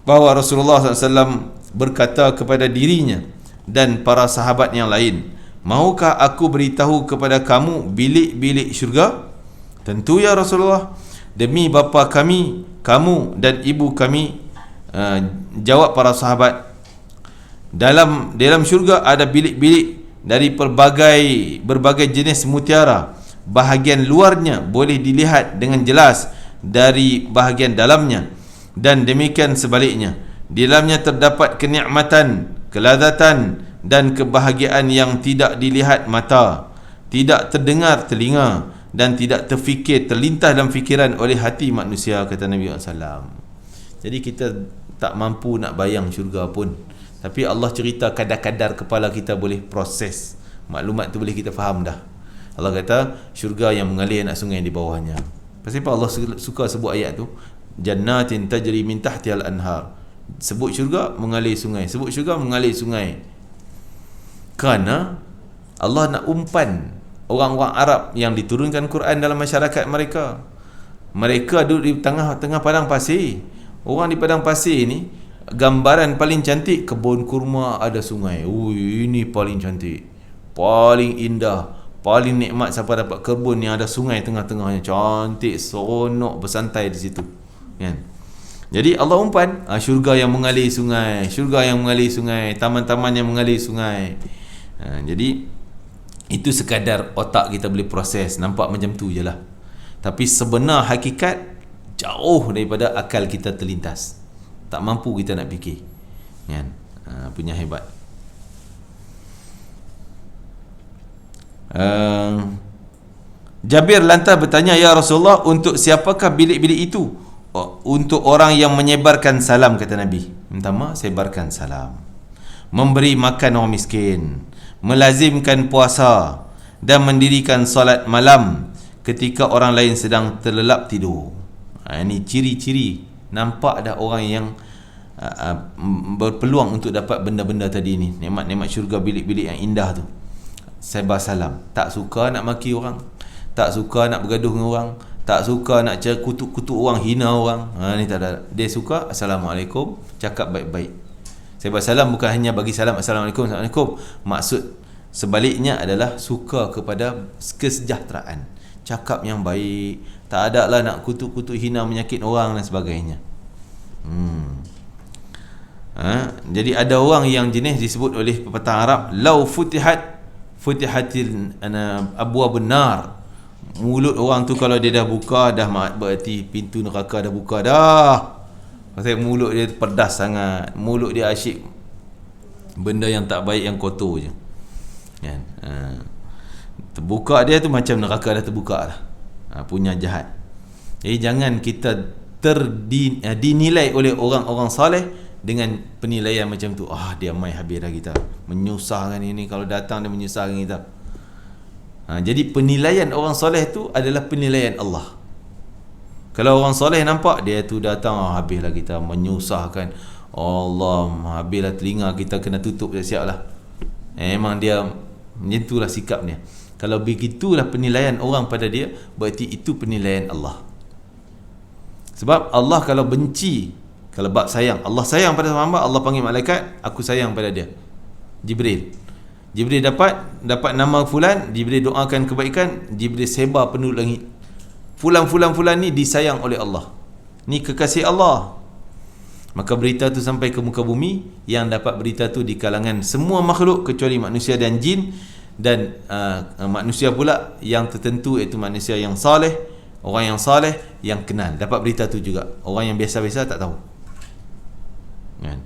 bahawa Rasulullah SAW berkata kepada dirinya dan para sahabat yang lain, maukah aku beritahu kepada kamu bilik-bilik syurga? Tentu ya Rasulullah, demi bapa kami, kamu dan ibu kami, jawab para sahabat. Dalam syurga ada bilik-bilik dari berbagai jenis mutiara. Bahagian luarnya boleh dilihat dengan jelas dari bahagian dalamnya, dan demikian sebaliknya. Di dalamnya terdapat kenikmatan, kelazatan dan kebahagiaan yang tidak dilihat mata, tidak terdengar telinga, dan tidak terfikir, terlintas dalam fikiran oleh hati manusia, kata Nabi SAW. Jadi kita tak mampu nak bayang syurga pun, tapi Allah cerita kadar-kadar kepala kita boleh proses maklumat tu, boleh kita faham dah. Allah kata syurga yang mengalir anak sungai di bawahnya. Pasal apa Allah suka sebut ayat tu? Jannatin tajri min tahtihal anhar. Sebut syurga mengalir sungai, sebut syurga mengalir sungai. Kerana Allah nak umpan orang-orang Arab yang diturunkan Quran dalam masyarakat mereka. Mereka duduk di tengah-tengah padang pasir. Orang di padang pasir ni, gambaran paling cantik kebun kurma ada sungai. Ui, ini paling cantik, paling indah, paling nikmat siapa dapat kebun yang ada sungai tengah-tengahnya. Cantik, seronok bersantai di situ, kan? Jadi Allah umpan syurga yang mengalir sungai, syurga yang mengalir sungai, taman-taman yang mengalir sungai. Jadi itu sekadar otak kita boleh proses, nampak macam tu je lah. Tapi sebenar hakikat jauh daripada akal kita terlintas. Tak mampu kita nak fikir, kan? Punya hebat. Jabir lantas bertanya, ya Rasulullah, untuk siapakah bilik-bilik itu? Untuk orang yang menyebarkan salam, kata Nabi. Minta maaf, sebarkan salam, memberi makan orang miskin, melazimkan puasa, dan mendirikan solat malam ketika orang lain sedang terlelap tidur. Ini ciri-ciri nampak dah orang yang berpeluang untuk dapat benda-benda tadi ni, nikmat-nikmat syurga, bilik-bilik yang indah tu. Sebar salam, tak suka nak maki orang, tak suka nak bergaduh dengan orang, tak suka nak kutuk-kutuk orang, hina orang. Ni tak ada. Dia suka Assalamualaikum, cakap baik-baik. Sebar salam bukan hanya bagi salam Assalamualaikum, Assalamualaikum. Maksud sebaliknya adalah suka kepada kesejahteraan, cakap yang baik, tak ada lah nak kutuk-kutuk, hina, menyakit orang dan sebagainya. Jadi ada orang yang jenis disebut oleh pepatah Arab, lau futihatil abwabun nar. Mulut orang tu kalau dia dah buka, dah berarti pintu neraka dah buka dah. Pasal mulut dia pedas sangat, mulut dia asyik benda yang tak baik, yang kotor je, kan? Terbuka dia tu macam neraka dah terbuka lah. Punya jahat. Jadi jangan kita dinilai oleh orang-orang saleh dengan penilaian macam tu. Dia mai habis dah kita, menyusahkan ini, kalau datang dia menyusahkan kita. Jadi penilaian orang soleh tu adalah penilaian Allah. Kalau orang soleh nampak dia tu datang, habislah kita, menyusahkan. Allah, habislah telinga kita, kena tutup siap lah. Memang dia macam itulah sikapnya. Kalau begitulah penilaian orang pada dia, berarti itu penilaian Allah. Sebab Allah kalau benci, kalau bab sayang, Allah sayang pada hamba, Allah panggil malaikat, aku sayang pada dia. Jibril dapat nama fulan, Jibril doakan kebaikan, Jibril sebar penuh langit. Fulan ni disayang oleh Allah, ni kekasih Allah. Maka berita tu sampai ke muka bumi, yang dapat berita tu di kalangan semua makhluk kecuali manusia dan jin. Dan manusia pula yang tertentu, iaitu manusia yang saleh, orang yang saleh yang kenal dapat berita tu juga. Orang yang biasa-biasa tak tahu, kan?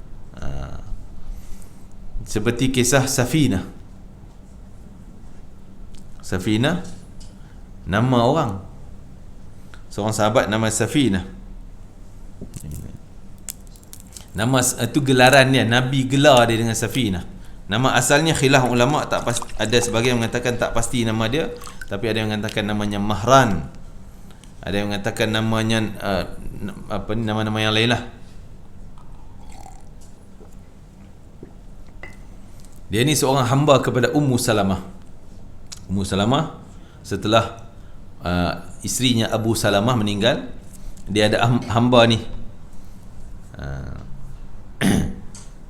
Seperti kisah Safinah, nama orang, seorang sahabat nama Safinah. Nama itu gelaran dia, Nabi gelar dia dengan Safinah. Nama asalnya khilaf ulama, tak pasti, ada sebagian mengatakan tak pasti nama dia, tapi ada yang mengatakan namanya Mahran, ada yang mengatakan namanya nama-nama yang lain lah. Dia ni seorang hamba kepada Ummu Salamah. Ummu Salamah setelah isterinya Abu Salamah meninggal, dia ada hamba ni.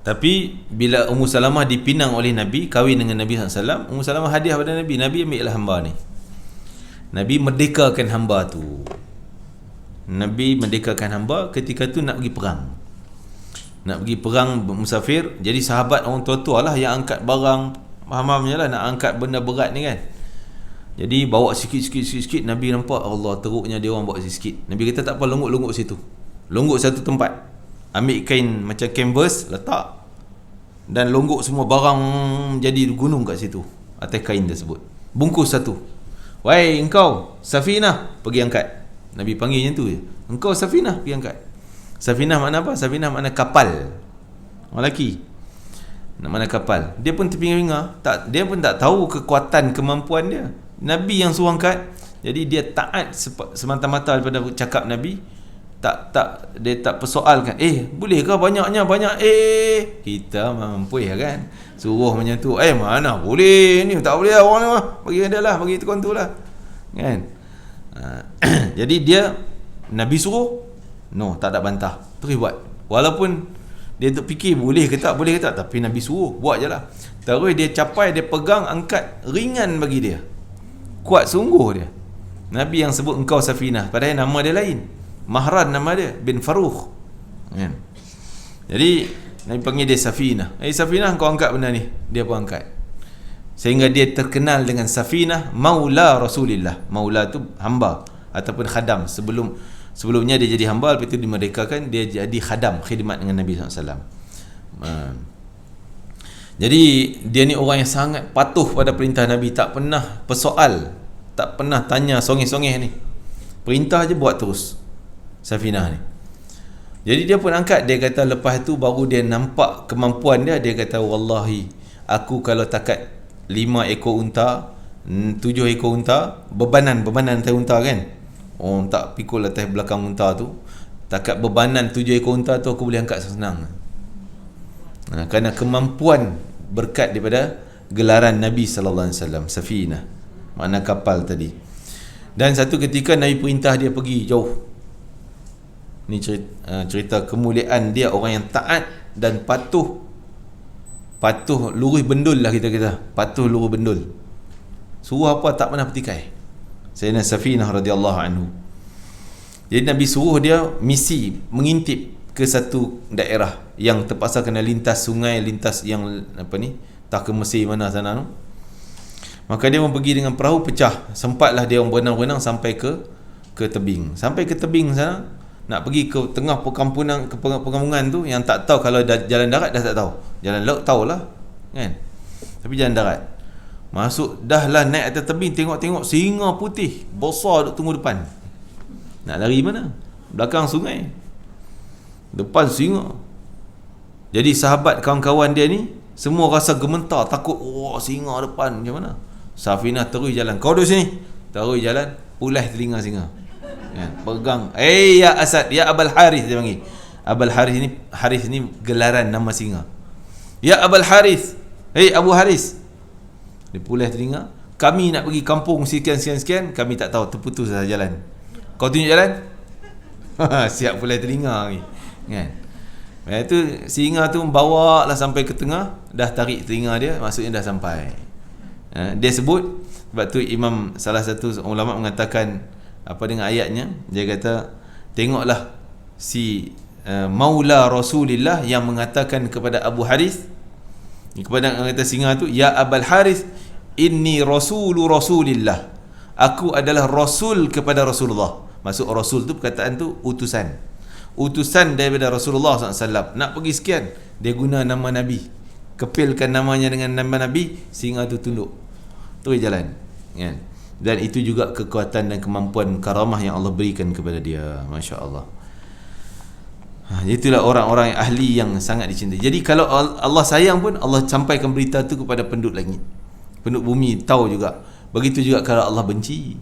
Tapi bila Ummu Salamah dipinang oleh Nabi, kahwin dengan Nabi SAW, Ummu Salamah hadiah pada Nabi. Nabi ambillah hamba ni. Nabi merdekakan hamba tu. Nabi merdekakan hamba ketika tu nak pergi perang. Nak pergi perang musafir. Jadi sahabat orang tua-tua lah yang angkat barang, faham-fahamnya lah, nak angkat benda berat ni kan. Jadi bawa sikit-sikit. Nabi nampak Allah teruknya dia orang bawa sikit. Nabi kata tak apa, longgok situ, longgok satu tempat. ambil kain macam canvas, letak, dan longgok semua barang jadi gunung kat situ atas kain tersebut. Bungkus satu. Wahai engkau Safinah, pergi angkat. Nabi panggil macam tu je. Engkau Safinah, pergi angkat. Safinah makna apa? Safinah makna kapal. Orang lelaki. Nak mana kapal. Dia pun terpinga-pinga. Dia pun tak tahu kekuatan, kemampuan dia. Nabi yang suruh angkat. Jadi dia taat semata-mata daripada cakap Nabi. Dia tak persoalkan. Boleh ke banyaknya? Banyak. Kita mampu kan. Suruh macam tu. Mana boleh ni? Tak boleh orang ni. Bagi dia lah. Bagi tukang tu lah. Kan? Jadi dia, Nabi suruh. No, tak ada bantah. Terus buat. Walaupun dia tu fikir boleh ke tak, tapi Nabi suruh, buat je lah. Terus dia capai, dia pegang, angkat, ringan bagi dia. Kuat sungguh dia. Nabi yang sebut engkau Safinah, padahal nama dia lain. Mahran nama dia, bin Farukh. Kan? Jadi Nabi panggil dia Safinah. Safinah, kau angkat benda ni. Dia pun angkat. Sehingga dia terkenal dengan Safinah Maula Rasulillah. Maula tu hamba ataupun khadam. Sebelumnya dia jadi hamba, lepas itu dimerdekakan, dia jadi khadam, khidmat dengan Nabi SAW. Jadi dia ni orang yang sangat patuh pada perintah Nabi, tak pernah persoal, tak pernah tanya songeh-songeh ni. Perintah je buat terus. Safinah ni. Jadi dia pun angkat, dia kata lepas tu baru dia nampak kemampuan dia. Dia kata wallahi, aku kalau takat 5 ekor unta, 7 ekor unta, bebanan atas unta kan. Orang tak pikul atas belakang unta tu, takat bebanan 7 ekor unta tu aku boleh angkat senang. Kerana kemampuan berkat daripada gelaran Nabi sallallahu alaihi wasallam, Safinah, makna kapal tadi. Dan satu ketika Nabi perintah dia pergi jauh. Ni cerita kemuliaan dia, orang yang taat dan patuh lurus bendul lah kita kata. Patuh lurus bendul. Suruh apa tak pernah petikai. Sayyidina Safinah radhiyallahu anhu. Jadi Nabi suruh dia misi mengintip ke satu daerah yang terpaksa kena lintas sungai, lintas yang tak ke Mesir mana sana tu. Maka dia pun pergi dengan perahu, pecah. Sempatlah dia berenang-berenang sampai ke tebing. Sampai ke tebing sana, nak pergi ke tengah perkampungan tu, yang tak tahu kalau jalan darat dah tak tahu. Jalan laut tahulah kan. Tapi jalan darat. Masuk dah lah naik atas tebing, tengok singa putih besar duk tunggu depan. Nak lari mana? Belakang sungai, depan singa. Jadi sahabat kawan-kawan dia ni semua rasa gemetar, takut. Singa depan macam mana? Safinah terus jalan. Kau duduk sini. Terus jalan, ulas telinga singa. Ya, pegang. Ya Asad, ya Abul Harith dia panggil. Abul Harith ni gelaran nama singa. Ya Abul Harith. Abu Harith. Dia pulas telinga. Kami nak pergi kampung sekian, kami tak tahu, terputus dah jalan. Kau tunjuk jalan? Siap pulas telinga ni. Kan? Itu singa tu bawa lah sampai ke tengah, dah tarik telinga dia, maksudnya dah sampai. Dia sebut, sebab tu salah satu ulama mengatakan apa dengan ayatnya, dia kata tengoklah si Maula Rasulillah yang mengatakan kepada Abu Harith, kepada kata singa tu, ya Abul Harith, inni Rasulillah, aku adalah rasul kepada Rasulullah. Maksud rasul tu, perkataan tu utusan daripada Rasulullah SAW. Nak pergi sekian, dia guna nama Nabi, kepilkan namanya dengan nama Nabi, singa tu tunduk terus jalan kan? Dan itu juga kekuatan dan kemampuan karamah yang Allah berikan kepada dia. Masya Allah. Itulah orang-orang yang ahli yang sangat dicintai. Jadi kalau Allah sayang pun, Allah sampaikan berita tu kepada penduduk langit, penduduk bumi tahu juga. Begitu juga kalau Allah benci,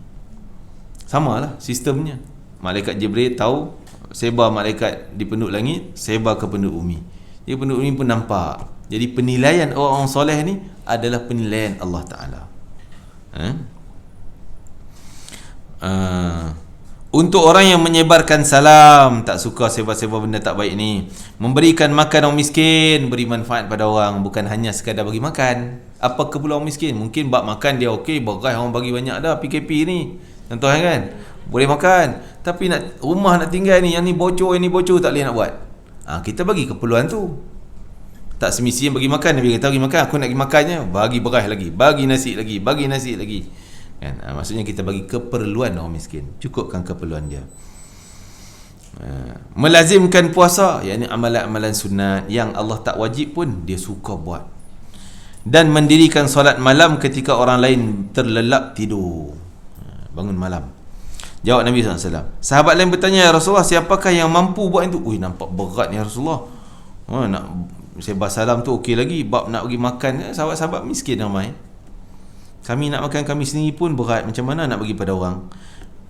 samalah sistemnya. Malaikat Jibril tahu, sebar malaikat di penduduk langit, sebar ke penduduk bumi. Jadi penduduk bumi pun nampak. Jadi penilaian orang-orang soleh ni adalah penilaian Allah Ta'ala. Untuk orang yang menyebarkan salam, tak suka sebar-sebar benda tak baik ni, memberikan makan orang miskin, beri manfaat pada orang, bukan hanya sekadar bagi makan. Apa keperluan orang miskin? Mungkin bak makan dia okey, beras orang bagi banyak dah, PKP ni contohnya kan, boleh makan. Tapi nak rumah nak tinggal ni, yang ni bocor, tak boleh nak buat. Kita bagi keperluan tu. Tak semestinya bagi makan. Nabi kata bagi makan, aku nak bagi makannya, bagi beras lagi, bagi nasi lagi kan? Maksudnya kita bagi keperluan orang miskin, cukupkan keperluan dia. Melazimkan puasa, yakni amalan-amalan sunat yang Allah tak wajib pun dia suka buat. Dan mendirikan solat malam ketika orang lain terlelap tidur. Bangun malam. Jawab Nabi SAW. Sahabat lain bertanya, ya Rasulullah, siapakah yang mampu buat itu? Ui, nampak berat ni Rasulullah. Nak sebab salam tu okey lagi, bab nak pergi makan, sahabat-sahabat miskin ramai. Kami nak makan kami sendiri pun berat, macam mana nak bagi pada orang?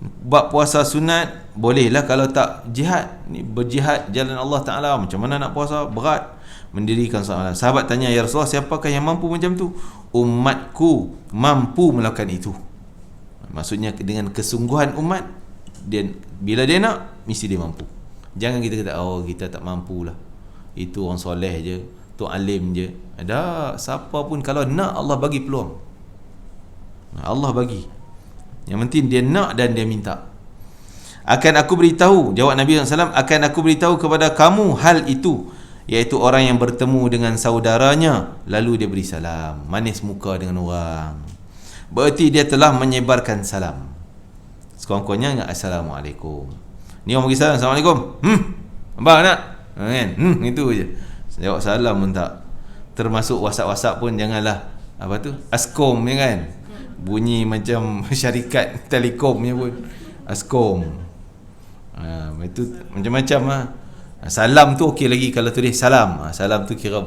Bab puasa sunat bolehlah kalau tak jihad, ni berjihad jalan Allah Taala, macam mana nak puasa? Berat. Mendirikan solat. Sahabat tanya, ya Rasulullah, siapakah yang mampu macam tu? Umatku mampu melakukan itu. Maksudnya dengan kesungguhan umat, dia bila dia nak, mesti dia mampu. Jangan kita kata, oh kita tak mampu lah, itu orang soleh je, tu alim je. Ada siapa pun kalau nak, Allah bagi peluang. Allah bagi. Yang penting dia nak dan dia minta. Akan aku beritahu, jawab Nabi SAW, akan aku beritahu kepada kamu hal itu, iaitu orang yang bertemu dengan saudaranya lalu dia beri salam, manis muka dengan orang, berarti dia telah menyebarkan salam. Sekurang-kurangnya ingat Assalamualaikum. Ni orang bagi salam, Assalamualaikum. Abang nak? Kan? Itu je. Jawab salam pun tak. Termasuk WhatsApp pun janganlah apa tu? Askom ya kan? Bunyi macam syarikat telekomnya pun. Askom. Itu macam-macam lah. Salam tu okey lagi kalau tulis salam. Salam tu kira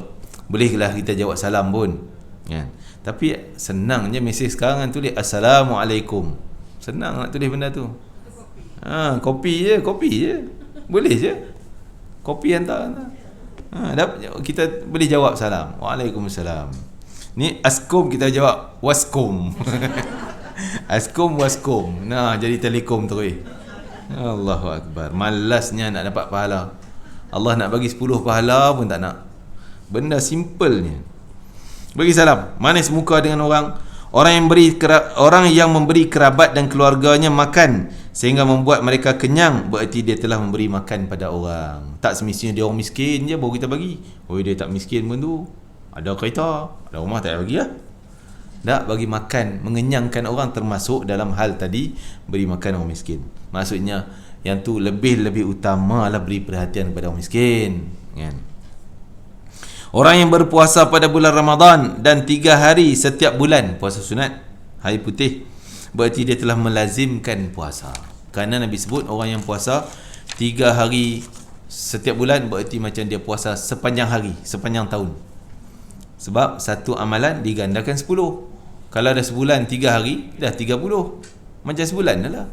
bolehlah kita jawab salam pun. Kan? Tapi senang je mesej sekarang kan, tulis Assalamualaikum. Senang nak tulis benda tu. Kopi je. Boleh je. Kopi hantar. Kita boleh jawab salam. Waalaikumsalam. Ni askom kita jawab waskom. Askom waskom. Nah, jadi telekom terus. Allahu akbar. Malasnya nak dapat pahala. Allah nak bagi 10 pahala pun tak nak. Benda simpelnya. Bagi salam, manis muka dengan orang yang memberi kerabat dan keluarganya makan sehingga membuat mereka kenyang, berarti dia telah memberi makan pada orang. Tak semestinya dia orang miskin je baru kita bagi. Oh, dia tak miskin pun tu, ada kereta, ada rumah, tak bagi lah. Tak, bagi makan, mengenyangkan orang termasuk dalam hal tadi, beri makan orang miskin. Maksudnya yang tu lebih utama lah beri perhatian kepada orang miskin, kan? Orang yang berpuasa pada bulan Ramadan dan 3 hari setiap bulan, puasa sunat, hari putih, berarti dia telah melazimkan puasa. Kerana Nabi sebut orang yang puasa 3 hari setiap bulan, berarti macam dia puasa sepanjang hari, sepanjang tahun. Sebab satu amalan digandakan 10. Kalau ada sebulan 3 hari, dah 30. Macam sebulan dah lah.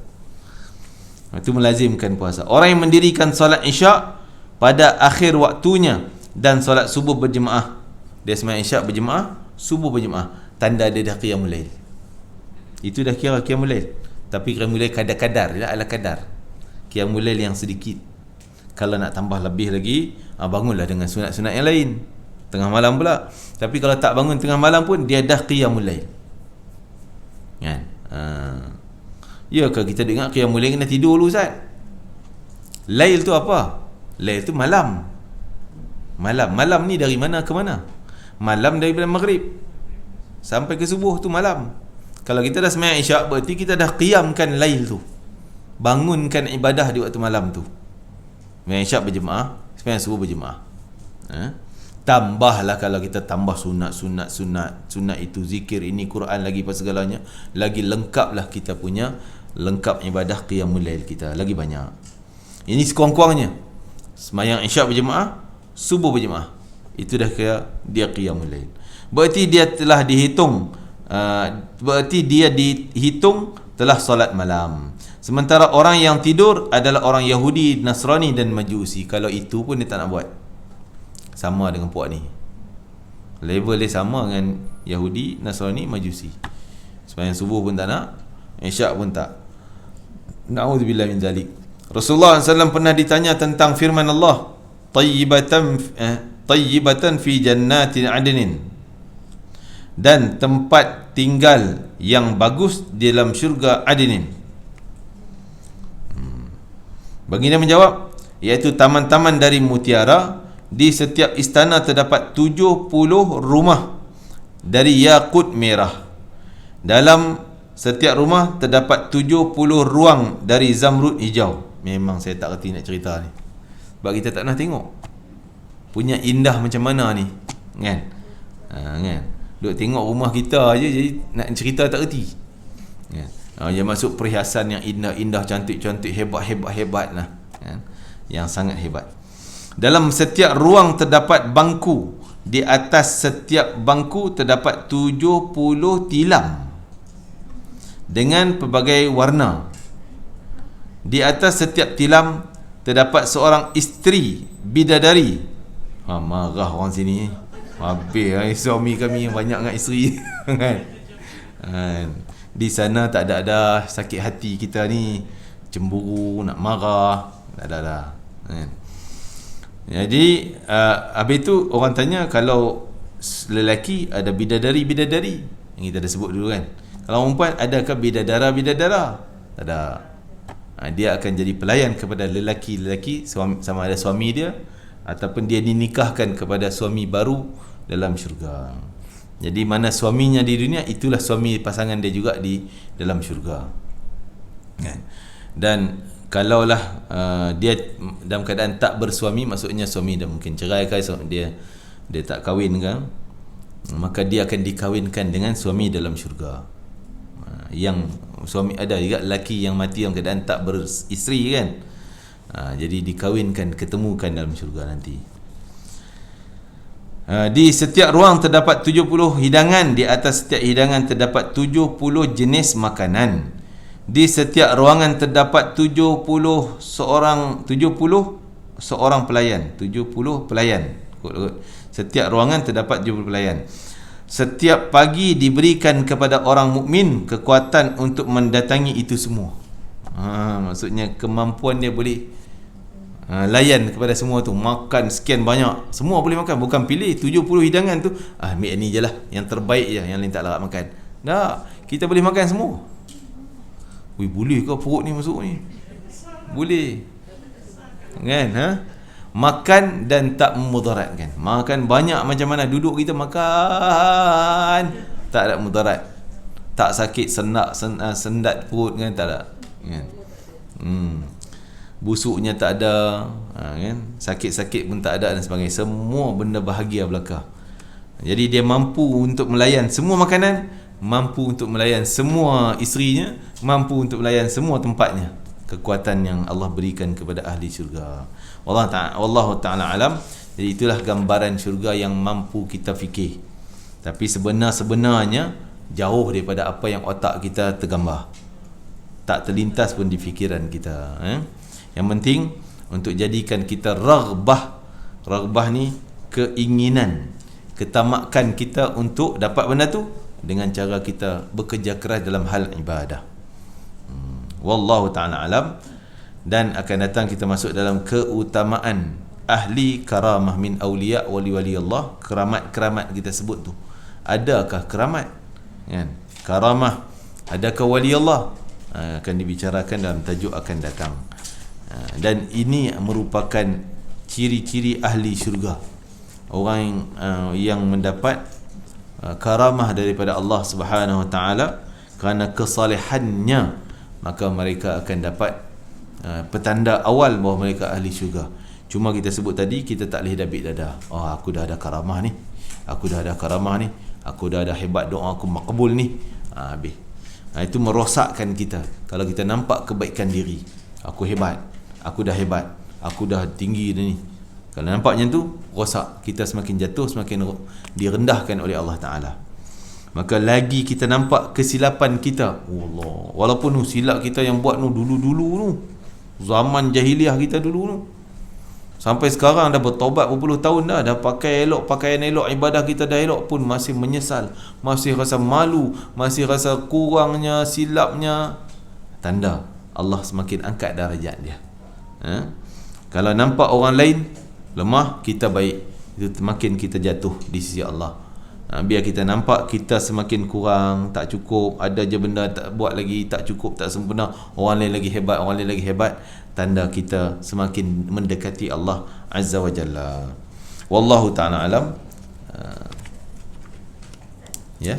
Itu melazimkan puasa. Orang yang mendirikan solat isyak pada akhir waktunya dan solat subuh berjemaah, dia sembahyang isyak berjemaah, subuh berjemaah, tanda dia dah qiyamul lail. Itu dah kira qiyamul lail. Tapi qiyamul lail kadar-kadar, dia ala kadar. Qiyamul lail yang sedikit. Kalau nak tambah lebih lagi, bangunlah dengan sunat-sunat yang lain tengah malam pula. Tapi kalau tak bangun tengah malam pun, dia dah qiyamul lail. Kan? Ya, kalau kita dengar qiyamul lail kena tidur dulu, Ustaz. Lail tu apa? Lail tu malam. Malam ni dari mana ke mana? Malam daripada maghrib sampai ke subuh tu malam. Kalau kita dah sembahyang isyak, berarti kita dah qiyamkan lail tu, bangunkan ibadah di waktu malam tu. Sembahyang isyak berjemaah, sembahyang subuh berjemaah. Tambahlah kalau kita tambah sunat itu, zikir ini, Quran lagi, apa segalanya, lagi lengkaplah kita punya lengkap ibadah qiyamul lail kita, lagi banyak. Ini sekurang-kurangnya sembahyang isyak berjemaah, subuh berjemaah, itu dah kira dia qiyamul lail. Berarti dia telah dihitung, telah solat malam. Sementara orang yang tidur adalah orang Yahudi, Nasrani dan Majusi. Kalau itu pun dia tak nak buat, sama dengan puak ni, level dia sama dengan Yahudi, Nasrani, Majusi. Sembahyang subuh pun tak nak, isyak pun tak. Na'udzubillah min zalik. Rasulullah SAW pernah ditanya tentang firman Allah, tayyibatan fi jannatin adnin, dan tempat tinggal yang bagus di dalam syurga adnin. Baginda menjawab, iaitu taman-taman dari mutiara. Di setiap istana terdapat 70 rumah dari yakut merah. Dalam setiap rumah terdapat 70 ruang dari zamrud hijau. memang saya tak reti nak cerita ni. Sebab kita tak pernah tengok punya indah macam mana ni, kan? Kan? Duk tengok rumah kita aje, jadi nak cerita tak reti. Kan? Yang masuk perhiasan yang indah-indah, cantik-cantik, hebat lah, kan? Yang sangat hebat. Dalam setiap ruang terdapat bangku. Di atas setiap bangku terdapat 70 tilam dengan pelbagai warna. Di atas setiap tilam terdapat seorang isteri bidadari. Marah orang sini. Habis suami kami banyak dengan isteri. Kan? Di sana tak ada sakit hati kita ni, cemburu, nak marah, tak ada. Kan? Jadi habis tu orang tanya, kalau lelaki ada bidadari, yang kita dah sebut dulu kan. Kalau perempuan, adakah bidadara? Tak ada. Dia akan jadi pelayan kepada lelaki suami, sama ada suami dia ataupun dia dinikahkan kepada suami baru dalam syurga. Jadi mana suaminya di dunia, itulah suami pasangan dia juga di dalam syurga. Kan? Dan kalaulah dia dalam keadaan tak bersuami, maksudnya suami dah mungkin cerai ke, dia tak kahwin kan, maka dia akan dikahwinkan dengan suami dalam syurga. Yang suami, ada juga lelaki yang mati dalam keadaan tak beristeri kan, jadi dikahwinkan, ketemukan dalam syurga nanti. Di setiap ruang terdapat 70 hidangan. Di atas setiap hidangan terdapat 70 jenis makanan. Di setiap ruangan terdapat 70 seorang pelayan. 70 pelayan. Setiap ruangan terdapat 70 pelayan. Setiap pagi diberikan kepada orang mukmin kekuatan untuk mendatangi itu semua. Maksudnya kemampuan dia boleh layan kepada semua tu. Makan sekian banyak, semua boleh makan. Bukan pilih 70 hidangan tu, ambil ni je lah, yang terbaik je, yang lain tak larat makan. Tak, kita boleh makan semua. Boleh ke perut ni masuk ni? Boleh. Kan? Makan dan tak memudaratkan. Makan banyak macam mana, duduk kita makan, tak ada mudarat. Tak sakit sendat perut kan, tak ada. Kan? Busuknya tak ada, kan? Sakit-sakit pun tak ada dan sebagainya. Semua benda bahagia belaka. Jadi dia mampu untuk melayan semua makanan, mampu untuk melayan semua isterinya, mampu untuk melayan semua tempatnya. Kekuatan yang Allah berikan kepada ahli syurga. Wallahu ta'ala alam. Jadi itulah gambaran syurga yang mampu kita fikir. Tapi sebenarnya jauh daripada apa yang otak kita tergambar. Tak terlintas pun di fikiran kita. Yang penting untuk jadikan kita raghbah. Raghbah ni keinginan, ketamakan kita untuk dapat benda tu dengan cara kita bekerja keras dalam hal ibadah. Wallahu ta'ala alam. Dan akan datang kita masuk dalam keutamaan ahli karamah min awliya wali Allah. Keramat kita sebut tu, adakah keramat, kan? Karamah, adakah wali Allah, akan dibicarakan dalam tajuk akan datang. Dan ini merupakan ciri-ciri ahli syurga, orang yang mendapat karamah daripada Allah Subhanahu Wa Taala kerana kesalehannya, maka mereka akan dapat petanda awal bahawa mereka ahli syurga. Cuma kita sebut tadi, kita tak boleh dabik dada. Aku dah ada karamah ni, aku dah ada karamah ni, aku dah ada hebat, doa aku makbul ni. Habis. Itu merosakkan kita. Kalau kita nampak kebaikan diri, aku hebat, aku dah hebat, aku dah tinggi ni. Kalau nampak macam tu, rosak. Kita semakin jatuh, semakin direndahkan oleh Allah Ta'ala. Maka lagi kita nampak kesilapan kita, Allah, walaupun silap kita yang buat dulu-dulu tu, zaman jahiliah kita dulu tu, sampai sekarang dah bertaubat berpuluh tahun dah pakai elok, pakaian elok, ibadah kita dah elok, pun masih menyesal, masih rasa malu, masih rasa kurangnya, silapnya. Tanda Allah semakin angkat darjat dia. Kalau nampak orang lain lemah, kita baik, itu semakin kita jatuh di sisi Allah. Biar kita nampak kita semakin kurang, tak cukup, ada je benda tak buat lagi, tak cukup, tak sempurna, orang lain lagi hebat, orang lain lagi hebat, tanda kita semakin mendekati Allah Azza wa Jalla. Wallahu ta'ala alam. Ya.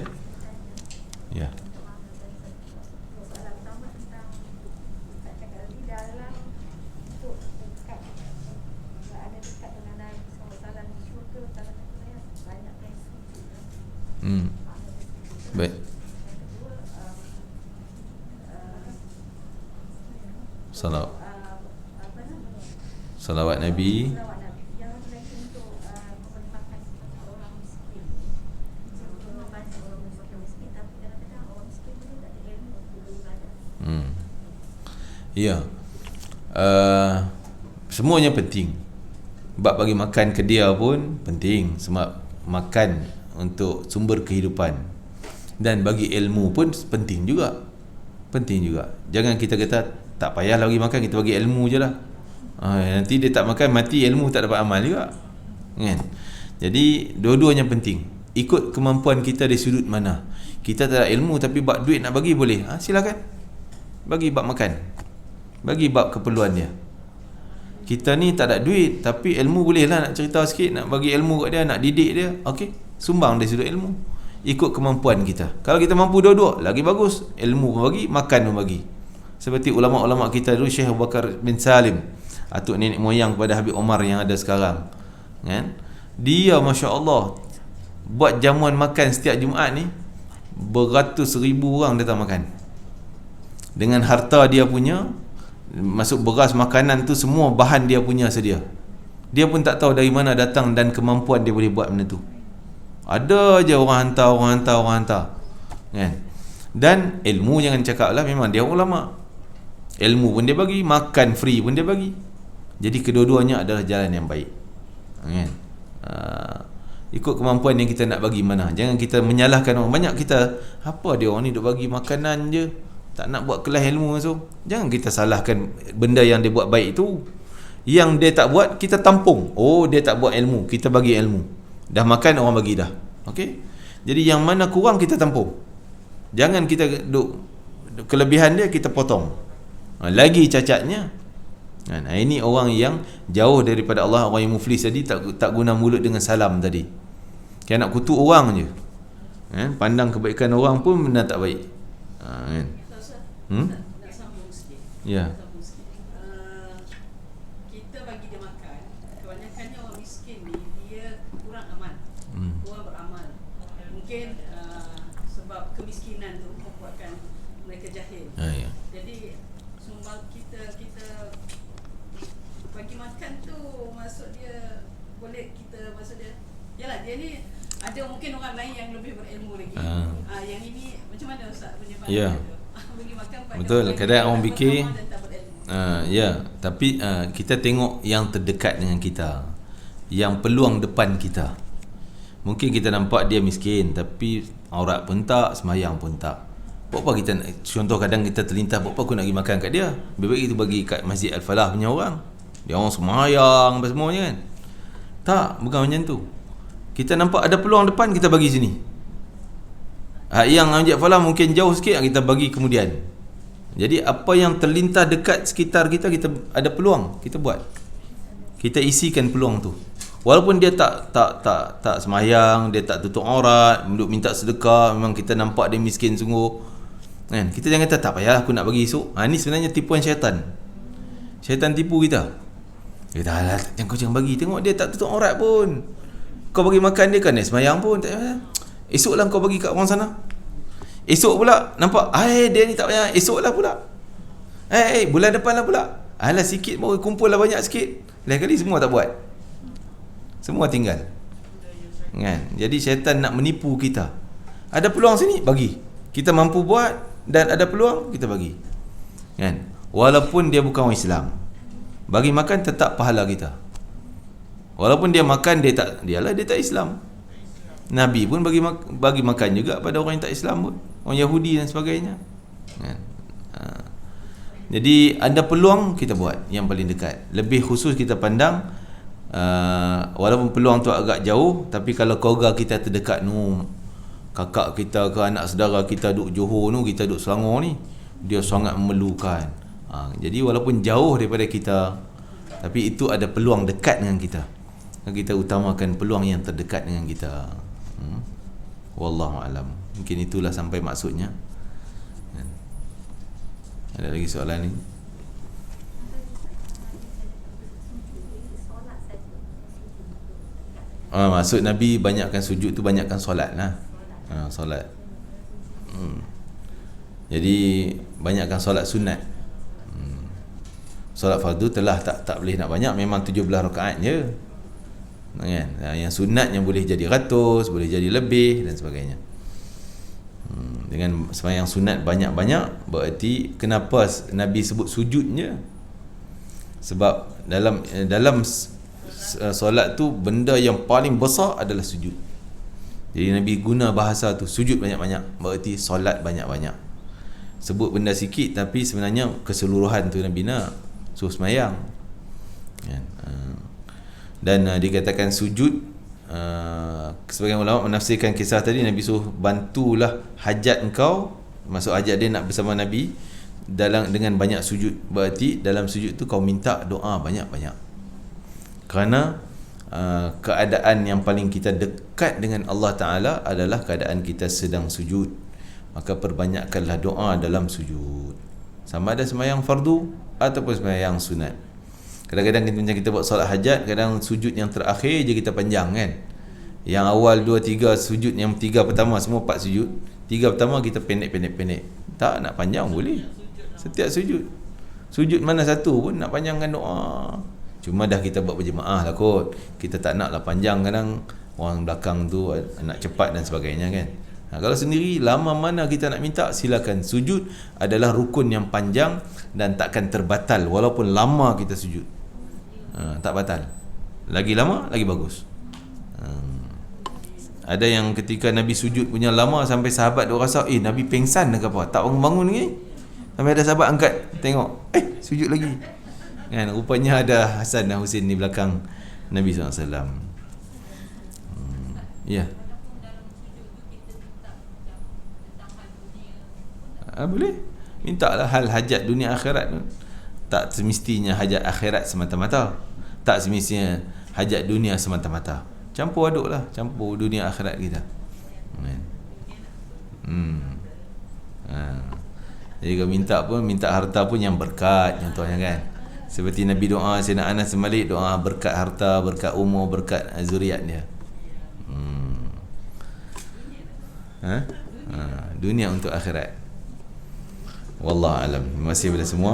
Baik. Salawat Nabi. Ya. Semuanya penting. Bab bagi makan ke dia pun penting, sebab makan untuk sumber kehidupan. Dan bagi ilmu pun penting juga. Penting juga. Jangan kita kata tak payahlah bagi makan, kita bagi ilmu je lah. Nanti dia tak makan, mati, ilmu tak dapat amal juga, kan? Jadi dua-duanya penting. Ikut kemampuan kita dari sudut mana. Kita tak ada ilmu tapi bab duit nak bagi boleh, silakan. Bagi bab makan, bagi bab keperluan dia. Kita ni tak ada duit tapi ilmu boleh lah, nak cerita sikit, nak bagi ilmu kat dia, nak didik dia, okey, sumbang dari sudut ilmu. Ikut kemampuan kita. Kalau kita mampu dua-dua, lagi bagus. Ilmu pun bagi, makan pun bagi. Seperti ulama-ulama kita dulu, Syekh Abu Bakar bin Salim, atuk nenek moyang kepada Habib Omar yang ada sekarang, kan? Dia Masya Allah buat jamuan makan setiap Jumaat ni, beratus ribu orang datang makan. Dengan harta dia punya, masuk beras, makanan tu semua bahan dia punya sedia. Dia pun tak tahu dari mana datang dan kemampuan dia boleh buat benda tu. Ada je orang hantar, kan? Dan ilmu jangan cakap lah, memang dia ulama. Ilmu pun dia bagi, makan free pun dia bagi. Jadi kedua-duanya adalah jalan yang baik, kan? Ikut kemampuan yang kita nak bagi mana. Jangan kita menyalahkan orang. Banyak kita, apa dia orang ni duk bagi makanan je, tak nak buat kelas ilmu masuk. Jangan kita salahkan benda yang dia buat baik tu. Yang dia tak buat, kita tampung. Oh, dia tak buat ilmu, kita bagi ilmu. Dah makan, orang bagi dah. Okey? Jadi yang mana kurang kita tampung. Jangan kita duk kelebihan dia kita potong. Lagi cacatnya. Ini orang yang jauh daripada Allah, orang yang muflis tadi, tak guna mulut dengan salam tadi. Kayak nak kutuk orang je. Pandang kebaikan orang pun benda tak baik. Kan? Nak sambung sikit. Ya. Kita bagi dia makan, kebanyakannya orang miskin ni dia kurang amal, kurang beramal. Mungkin sebab kemiskinan tu membuatkan mereka jahil. Ya. Jadi sumbang kita bagi makan tu, maksud dia boleh kita, maksud dia, yalah dia ni ada mungkin orang lain yang lebih berilmu lagi. Yang ini macam mana Ustaz punya pandangan tu? Bagi makan pada betul, kadang orang fikir ya, tapi kita tengok yang terdekat dengan kita, yang peluang depan kita. Mungkin kita nampak dia miskin tapi aurat pun tak, semayang pun tak. Apa kita, contoh kadang kita terlintas, apa aku nak pergi makan kat dia, lebih baik kita bagi kat Masjid Al-Falah punya orang. Dia orang semayang apa semuanya, kan? Tak, bukan macam tu. Kita nampak ada peluang depan, kita bagi sini. Yang Masjid Al-Falah mungkin jauh sikit, kita bagi kemudian. Jadi apa yang terlintas dekat sekitar kita, kita ada peluang, kita buat. Kita isikan peluang tu. Walaupun dia tak semayang, dia tak tutup aurat, duduk minta sedekah, memang kita nampak dia miskin sungguh, kan? Kita jangan kata tak payah aku nak bagi esok. Ni sebenarnya tipuan syaitan. Syaitan tipu kita. Dia kata, alah, jangan bagi. Tengok dia tak tutup aurat pun. Kau bagi makan dia kan, dia semayang pun. Esoklah kau bagi kat orang sana. Esok pula nampak, dia ni tak payah, esoklah pula. Bulan depan lah pula. Alah, sikit baru kumpul lah banyak sikit. Lain kali semua tak buat. Semua tinggal, kan? Jadi syaitan nak menipu kita. Ada peluang sini, bagi. Kita mampu buat dan ada peluang, kita bagi, kan? Walaupun dia bukan orang Islam, bagi makan tetap pahala kita. Walaupun dia makan, dia tak Islam. Nabi pun bagi makan juga pada orang yang tak Islam pun, orang Yahudi dan sebagainya, kan? Jadi ada peluang, kita buat yang paling dekat. Lebih khusus kita pandang, walaupun peluang tu agak jauh, tapi kalau keluarga kita terdekat kakak kita ke anak saudara kita duduk Johor kita duduk Selangor ni, dia sangat memerlukan. Jadi walaupun jauh daripada kita, tapi itu ada peluang dekat dengan kita. Kita utamakan peluang yang terdekat dengan kita. Wallahu alam. Mungkin itulah sampai maksudnya. Ada lagi soalan ni? Maksud Nabi banyakkan sujud tu, banyakkan solat lah. Solat. Jadi banyakkan solat sunat. Solat fardu telah tak boleh nak banyak, memang 17 rakaat je. Kan? Yang sunat yang boleh jadi 100, boleh jadi lebih dan sebagainya. Dengan sembahyang sunat banyak-banyak, berarti kenapa Nabi sebut sujudnya? Sebab dalam solat tu benda yang paling besar adalah sujud. Jadi Nabi guna bahasa tu, sujud banyak-banyak, berarti solat banyak-banyak. Sebut benda sikit tapi sebenarnya keseluruhan tu Nabi nak suruh sembahyang. Dan dikatakan sujud, sebagian ulama menafsirkan kisah tadi, Nabi suruh bantulah hajat engkau, maksud hajat dia nak bersama Nabi dengan banyak sujud. Berarti dalam sujud tu kau minta doa banyak-banyak. Kerana keadaan yang paling kita dekat dengan Allah Ta'ala adalah keadaan kita sedang sujud. Maka perbanyakkanlah doa dalam sujud, sama ada sembahyang fardu ataupun sembahyang sunat. Kadang-kadang kita buat solat hajat, kadang sujud yang terakhir je kita panjang kan. Yang awal 2, 3 sujud, yang 3 pertama semua 4 sujud, 3 pertama kita pendek. Tak nak panjang boleh. Setiap sujud mana satu pun nak panjangkan doa. Cuma dah kita buat berjemaah lah kot, kita tak nak lah panjang, kadang orang belakang tu nak cepat dan sebagainya kan. Kalau sendiri lama mana kita nak minta, silakan. Sujud adalah rukun yang panjang dan takkan terbatal walaupun lama kita sujud. Tak batal. Lagi lama lagi bagus. Ada yang ketika Nabi sujud punya lama sampai sahabat dia rasa Nabi pengsan ke apa, tak bangun lagi. Sampai ada sahabat angkat tengok, sujud lagi. Kan, rupanya ada Hasan dan Husin di belakang Nabi SAW. Ya. Boleh. Mintalah hal hajat dunia akhirat. Tak semestinya hajat akhirat semata-mata, tak semestinya hajat dunia semata-mata. Campur aduk lah, campur dunia akhirat kita. Jadi kalau minta harta pun yang berkat, contohnya kan. Seperti Nabi doa Sayyidina Anas bin Malik, doa berkat harta, berkat umur, berkat zuriat dia. Dunia untuk akhirat. Wallahu alam. Terima kasih kepada semua.